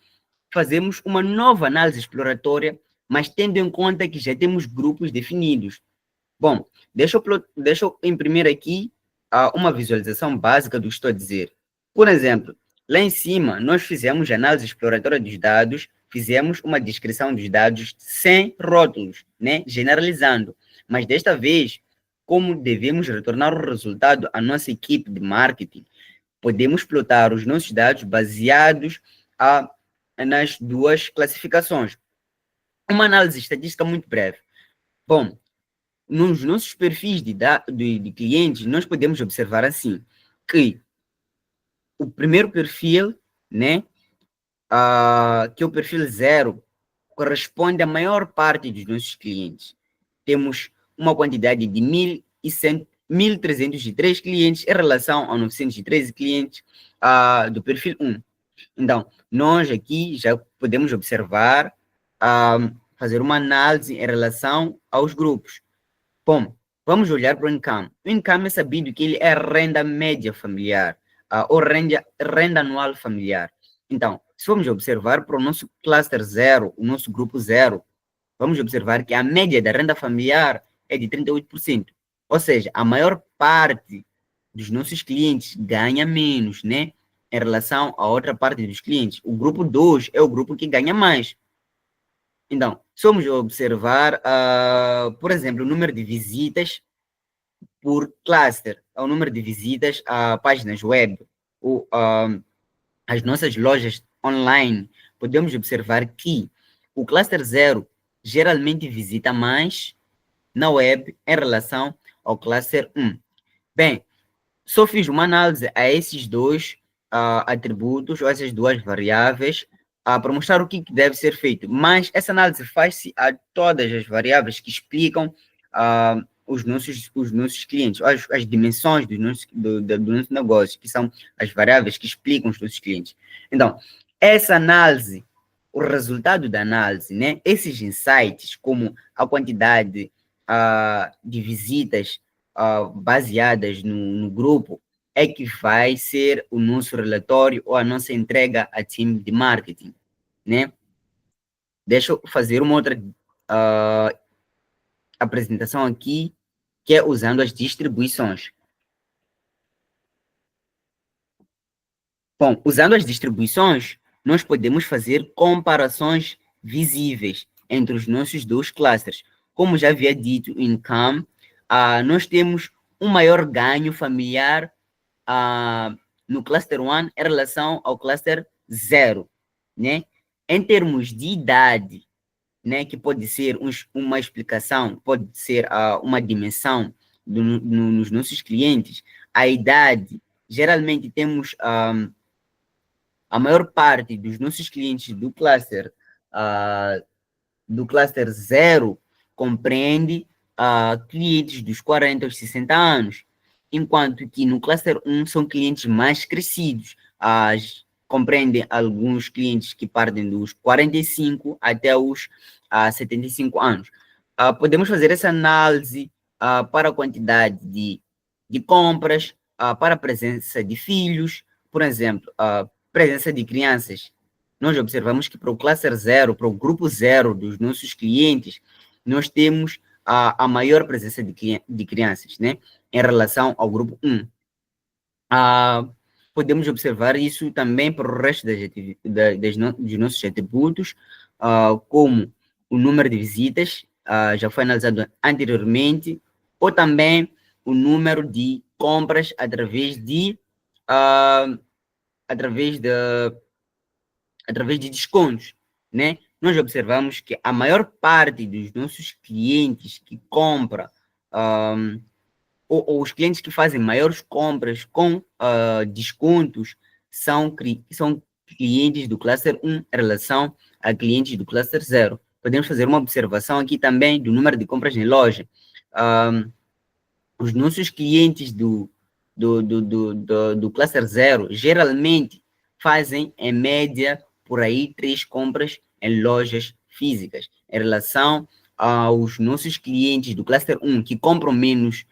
fazermos uma nova análise exploratória, mas tendo em conta que já temos grupos definidos. Bom, deixa eu imprimir aqui uma visualização básica do que estou a dizer. Por exemplo, lá em cima, nós fizemos a análise exploratória dos dados, fizemos uma descrição dos dados sem rótulos, né? Generalizando. Mas desta vez, como devemos retornar o resultado à nossa equipe de marketing, podemos plotar os nossos dados baseados nas duas classificações. Uma análise estatística muito breve. Bom, nos nossos perfis de clientes, nós podemos observar assim, que o primeiro perfil, né, que é o perfil 0, corresponde à maior parte dos nossos clientes. Temos uma quantidade de 1.303 clientes em relação a 913 clientes do perfil 1. Então, nós aqui já podemos observar, fazer uma análise em relação aos grupos. Bom, vamos olhar para o income. O income é sabido que ele é renda média familiar, ou renda anual familiar. Então, se formos observar para o nosso cluster 0, o nosso grupo 0, vamos observar que a média da renda familiar é de 38%. Ou seja, a maior parte dos nossos clientes ganha menos, né? Em relação à outra parte dos clientes. O grupo 2 é o grupo que ganha mais. Então, se vamos observar, por exemplo, o número de visitas por cluster, o número de visitas a páginas web, ou as nossas lojas online, podemos observar que o cluster 0 geralmente visita mais na web em relação ao cluster 1. Bem, só fiz uma análise a esses dois atributos, ou essas duas variáveis, para mostrar o que deve ser feito. Mas essa análise faz-se a todas as variáveis que explicam os nossos clientes, as dimensões do nosso negócio, que são as variáveis que explicam os nossos clientes. Então, essa análise, o resultado da análise, né, esses insights, como a quantidade de visitas baseadas no grupo, é que vai ser o nosso relatório ou a nossa entrega a time de marketing, né? Deixa eu fazer uma outra apresentação aqui, que é usando as distribuições. Bom, usando as distribuições, nós podemos fazer comparações visíveis entre os nossos dois clusters. Como já havia dito, income, nós temos um maior ganho familiar no cluster 1 em relação ao cluster 0, né? Em termos de idade, né, que pode ser uma explicação, pode ser uma dimensão nos nossos clientes, a idade, geralmente temos a maior parte dos nossos clientes do cluster 0 compreende clientes dos 40 aos 60 anos, enquanto que no cluster 1 são clientes mais crescidos, compreendem alguns clientes que partem dos 45 até os 75 anos. Podemos fazer essa análise para a quantidade de compras, para a presença de filhos, por exemplo, presença de crianças. Nós observamos que para o cluster 0, para o grupo 0 dos nossos clientes, nós temos a maior presença de crianças, né, em relação ao grupo 1. Podemos observar isso também para o resto dos nossos atributos, como o número de visitas, já foi analisado anteriormente, ou também o número de compras através de descontos, né? nós observamos que a maior parte dos nossos clientes que compram, ou os clientes que fazem maiores compras com descontos, são clientes do cluster 1 em relação a clientes do cluster 0. Podemos fazer uma observação aqui também do número de compras em loja. Os nossos clientes do cluster 0 geralmente fazem, em média, por aí 3 compras em lojas físicas, em relação aos nossos clientes do cluster 1, que compram menos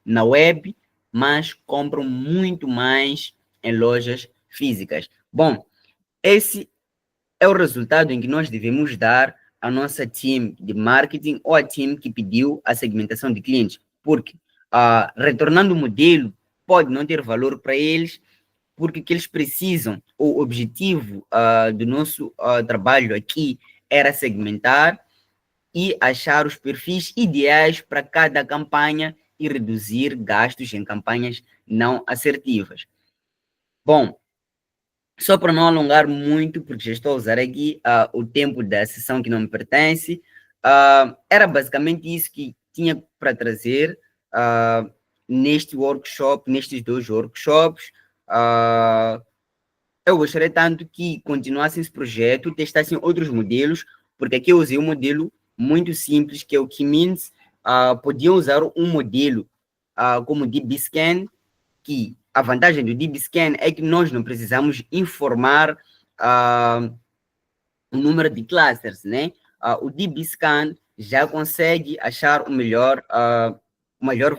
na web, mas compram muito mais em lojas físicas. Bom, esse é o resultado em que nós devemos dar à nossa team de marketing ou a team que pediu a segmentação de clientes, porque retornando o modelo pode não ter valor para eles, porque o que eles precisam, o objetivo do nosso trabalho aqui era segmentar e achar os perfis ideais para cada campanha e reduzir gastos em campanhas não assertivas. Bom, só para não alongar muito, porque já estou a usar aqui o tempo da sessão que não me pertence, era basicamente isso que tinha para trazer neste workshop, nestes 2 workshops. Eu gostaria tanto que continuassem esse projeto, testassem outros modelos, porque aqui eu usei um modelo muito simples, que é o K-Means. Podiam usar um modelo como o DBScan, que a vantagem do DBScan é que nós não precisamos informar o número de clusters, né? O DBScan já consegue achar o melhor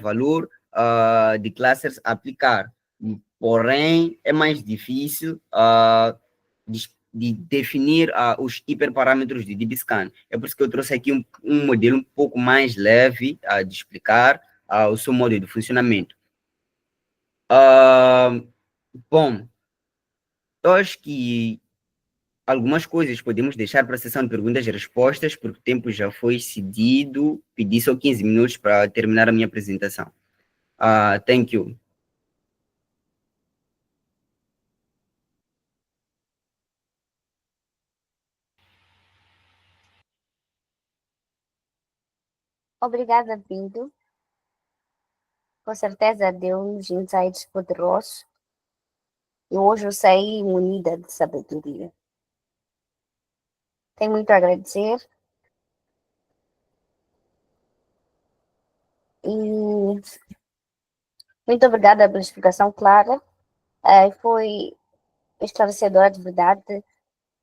valor de clusters a aplicar. Porém, é mais difícil de definir os hiperparâmetros de DBScan. É por isso que eu trouxe aqui um modelo um pouco mais leve de explicar o seu modo de funcionamento. Bom, eu acho que algumas coisas podemos deixar para a sessão de perguntas e respostas, porque o tempo já foi cedido. Pedi só 15 minutos para terminar a minha apresentação. Thank you. Obrigada, Pinto. Com certeza deu-nos insights poderosos. E hoje eu saí munida de sabedoria. Tenho muito a agradecer. E muito obrigada pela explicação clara. Foi esclarecedora de verdade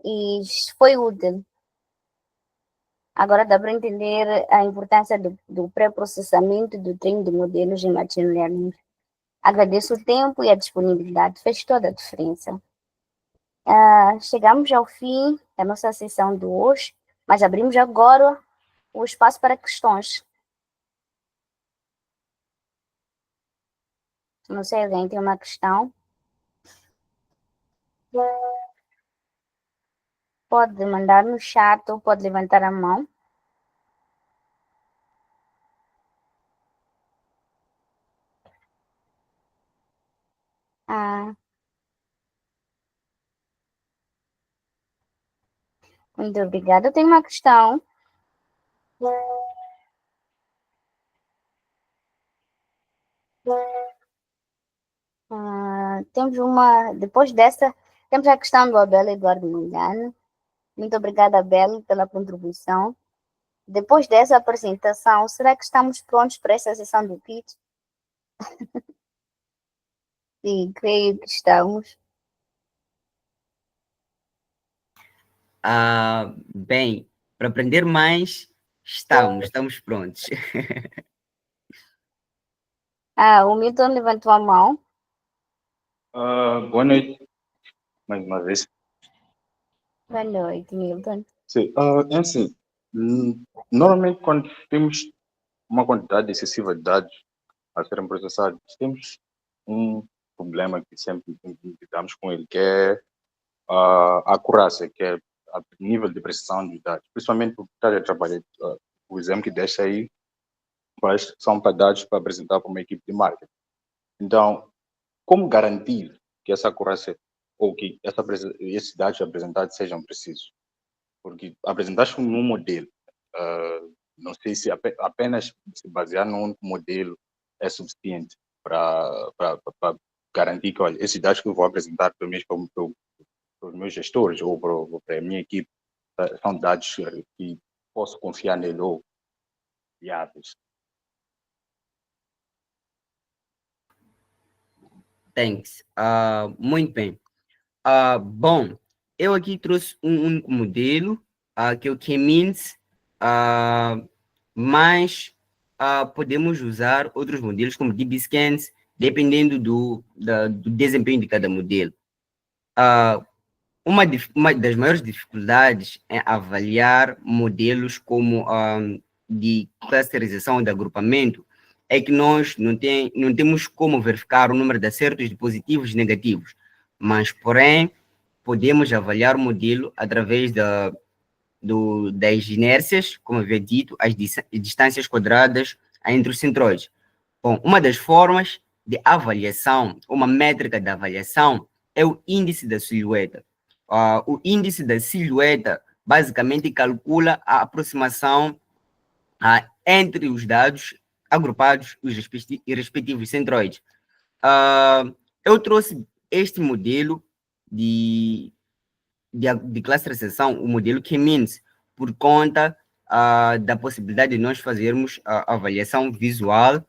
e foi útil. Agora dá para entender a importância do pré-processamento do treino de modelos em Machine Learning. Agradeço o tempo e a disponibilidade, fez toda a diferença. Chegamos ao fim da nossa sessão de hoje, mas abrimos agora o espaço para questões. Não sei, alguém tem uma questão? Pode mandar no chat ou pode levantar a mão. Muito obrigada. Eu tenho uma questão. Depois dessa, temos a questão do Abel Eduardo Mangano. Muito obrigada, Abel, pela contribuição. Depois dessa apresentação, será que estamos prontos para essa sessão do pitch? Sim, creio que estamos. Bem, para aprender mais, estamos prontos. O Milton levantou a mão. Boa noite, mais uma vez. Boa noite, Milton. Sim, é assim, normalmente quando temos uma quantidade excessiva de dados a serem processados, temos um problema que sempre lidamos com ele, que é a acurácia, que é o nível de precisão dos dados, principalmente porque está a trabalhar, o exemplo que deixa aí, são para dados para apresentar para uma equipe de marketing. Então, como garantir que essa acurácia ou que esses dados apresentados sejam precisos? porque apresentaste um modelo. Não sei se apenas se basear num único modelo é suficiente para garantir que, olha, esses dados que eu vou apresentar para os meus gestores ou para a minha equipe são dados que posso confiar nele ou viáveis. Thanks. Muito bem. Bom, eu aqui trouxe um único modelo, que é o K-means, mas podemos usar outros modelos como DBScans, dependendo do desempenho de cada modelo. Uma das maiores dificuldades é avaliar modelos como de clusterização e de agrupamento é que nós não temos como verificar o número de acertos de positivos e negativos, mas, porém, podemos avaliar o modelo através das inércias, como havia dito, as distâncias quadradas entre os centróides. Bom, uma das formas de avaliação, uma métrica de avaliação, é o índice da silhueta. O índice da silhueta basicamente calcula a aproximação entre os dados agrupados e os respectivos centroides. Eu trouxe este modelo de clusterização, o modelo K-means, por conta da possibilidade de nós fazermos a avaliação visual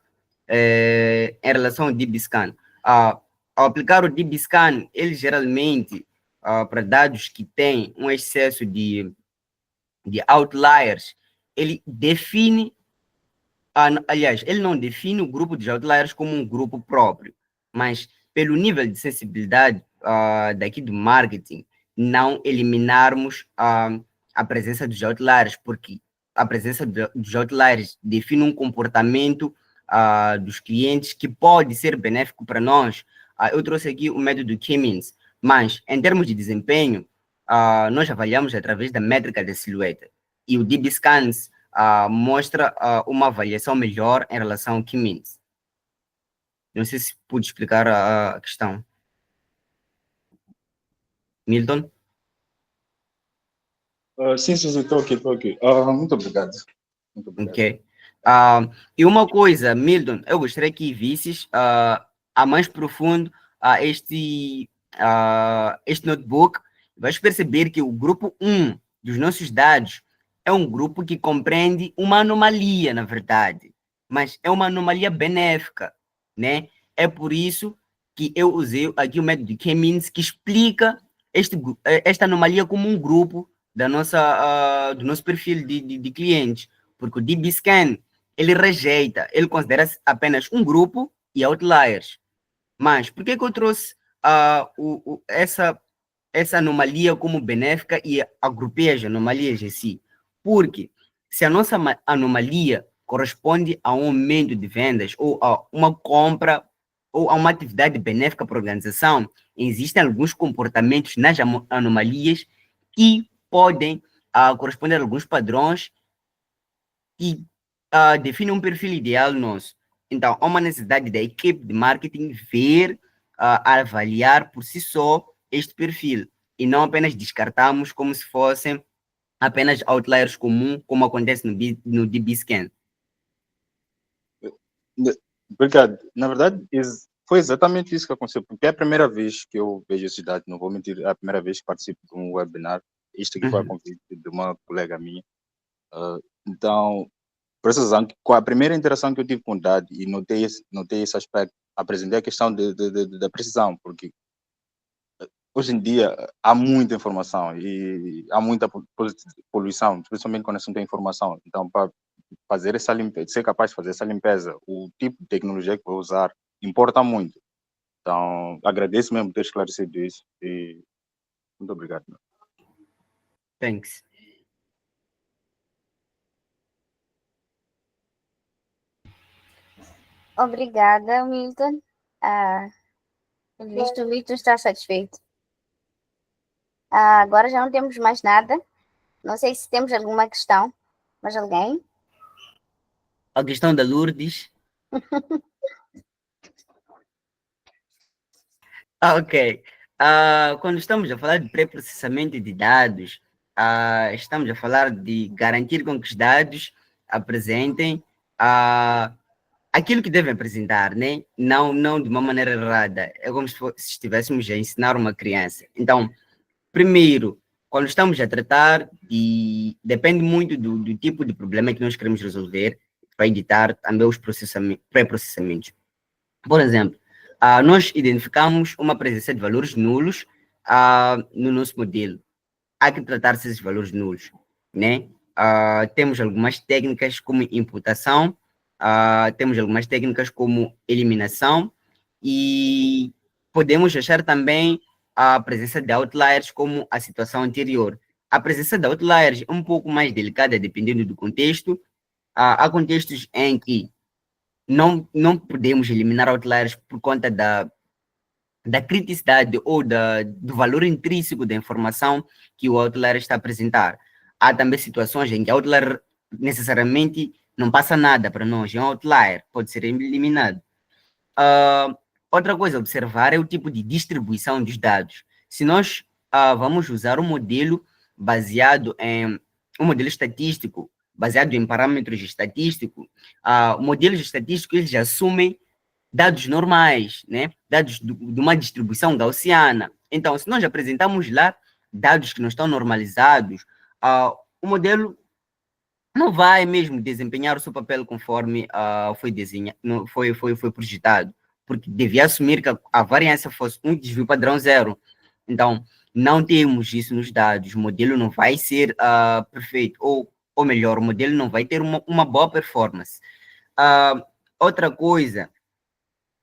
em relação ao DBScan. Ao aplicar o DBScan, ele geralmente, para dados que têm um excesso de outliers, ele define, aliás, ele não define o grupo de outliers como um grupo próprio, mas pelo nível de sensibilidade daqui do marketing, não eliminarmos a presença dos outliers, porque a presença dos outliers define um comportamento dos clientes que pode ser benéfico para nós. Eu trouxe aqui o método K-means, mas em termos de desempenho, nós avaliamos através da métrica da silhueta. E o DBScans mostra uma avaliação melhor em relação ao K-means. Não sei se pude explicar a questão. Milton? Sim, estou aqui. Muito obrigado. Ok. E uma coisa, Milton, eu gostaria que visses a mais profundo este notebook. Vais perceber que o grupo 1 dos nossos dados é um grupo que compreende uma anomalia, na verdade, mas é uma anomalia benéfica, né? É por isso que eu usei aqui o método K-means, que explica esta anomalia como um grupo do nosso perfil de clientes, porque o DBScan, ele rejeita, ele considera apenas um grupo e outliers. Mas por que eu trouxe essa anomalia como benéfica e agrupei as anomalias em si? Porque se a nossa anomalia corresponde a um aumento de vendas ou a uma compra ou a uma atividade benéfica para a organização, existem alguns comportamentos nas anomalias que podem corresponder a alguns padrões que definem um perfil ideal nosso. Então, há uma necessidade da equipe de marketing ver, avaliar por si só este perfil e não apenas descartarmos como se fossem apenas outliers comuns, como acontece no DBScan. Obrigado. Na verdade, foi exatamente isso que aconteceu, porque é a primeira vez que eu vejo esse dado, não vou mentir, é a primeira vez que participo de um webinar. Isto aqui foi a convite de uma colega minha. Então, por essa razão, com a primeira interação que eu tive com o dado e notei esse aspecto, apresentei a questão da precisão, porque hoje em dia há muita informação e há muita poluição, principalmente quando não tem informação. Então, para fazer essa limpeza, ser capaz de fazer essa limpeza, o tipo de tecnologia que vou usar importa muito. Então, agradeço mesmo por ter esclarecido isso e muito obrigado. Thanks. Obrigada, Milton. Pelo visto, o Milton está satisfeito. Agora já não temos mais nada. Não sei se temos alguma questão. Mais alguém? A questão da Lourdes. Ok. Quando estamos a falar de pré-processamento de dados, estamos a falar de garantir com que os dados apresentem aquilo que devem apresentar, né? Não de uma maneira errada. É como se estivéssemos a ensinar uma criança. Então, primeiro, quando estamos a tratar, depende muito do tipo de problema que nós queremos resolver, para editar também os pré-processamentos. Por exemplo, nós identificamos uma presença de valores nulos no nosso modelo. Há que tratar esses valores nulos, né? Temos algumas técnicas como imputação, temos algumas técnicas como eliminação e podemos achar também a presença de outliers como a situação anterior. A presença de outliers é um pouco mais delicada dependendo do contexto. Há contextos em que não podemos eliminar outliers por conta da criticidade ou do valor intrínseco da informação que o outlier está a apresentar. Há também situações em que o outlier necessariamente não passa nada para nós, é um outlier, pode ser eliminado. Outra coisa a observar é o tipo de distribuição dos dados. Se nós vamos usar um modelo estatístico, baseado em parâmetros estatísticos, modelos estatísticos eles assumem dados normais, né? Dados de uma distribuição gaussiana. Então, se nós apresentamos lá dados que não estão normalizados, o modelo não vai mesmo desempenhar o seu papel conforme foi desenhado, foi projetado, porque devia assumir que a variância fosse um desvio padrão zero. Então, não temos isso nos dados, o modelo não vai ser perfeito, ou melhor, o modelo não vai ter uma boa performance. Outra coisa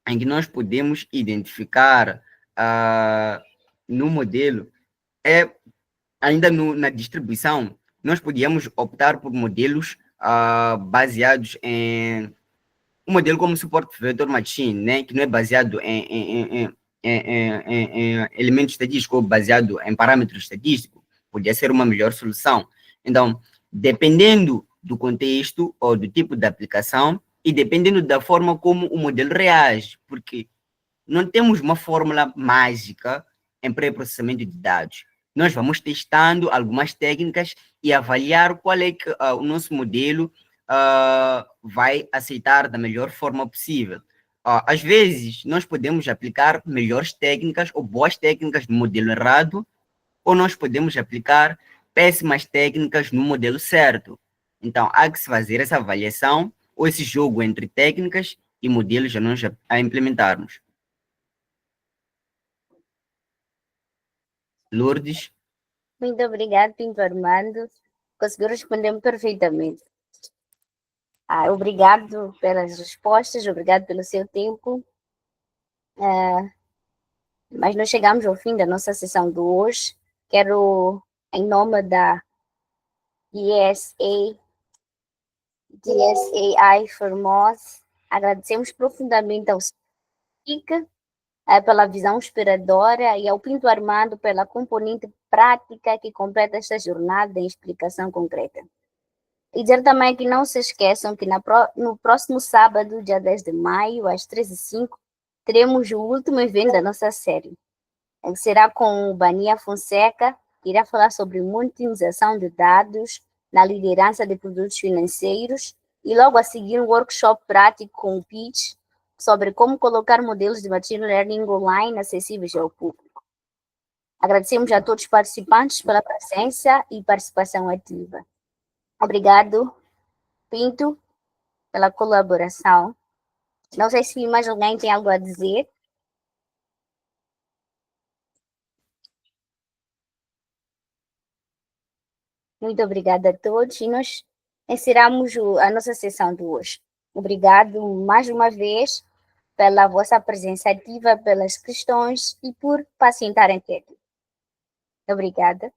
em que nós podemos identificar no modelo é, ainda na distribuição, nós podíamos optar por modelos baseados em um modelo como Support Vector Machine, né, que não é baseado em elementos estatísticos ou baseado em parâmetros estatísticos, podia ser uma melhor solução. Então, dependendo do contexto ou do tipo de aplicação e dependendo da forma como o modelo reage, porque não temos uma fórmula mágica em pré-processamento de dados. Nós vamos testando algumas técnicas e avaliar qual é que o nosso modelo vai aceitar da melhor forma possível. Às vezes, nós podemos aplicar melhores técnicas ou boas técnicas no modelo errado, ou nós podemos aplicar péssimas técnicas no modelo certo. Então, há que se fazer essa avaliação ou esse jogo entre técnicas e modelos a implementarmos. Lourdes? Muito obrigada, Pinto Armando. Conseguiu responder-me perfeitamente. Obrigado pelas respostas, obrigado pelo seu tempo. Mas nós chegamos ao fim da nossa sessão de hoje. Quero, em nome da DSAI Formos, agradecemos profundamente ao SIC pela visão inspiradora e ao Pinto Armando pela componente prática que completa esta jornada em explicação concreta. E dizer também que não se esqueçam que no próximo sábado, dia 10 de maio, às 13h05, teremos o último evento da nossa série. Será com o Bania Fonseca, que irá falar sobre monetização de dados na liderança de produtos financeiros, e logo a seguir um workshop prático com o Pitch sobre como colocar modelos de machine learning online acessíveis ao público. Agradecemos a todos os participantes pela presença e participação ativa. Obrigado, Pinto, pela colaboração. Não sei se mais alguém tem algo a dizer. Muito obrigada a todos e nós encerramos a nossa sessão de hoje. Obrigado mais uma vez pela vossa presença ativa, pelas questões e por pacientarem aqui. Obrigada.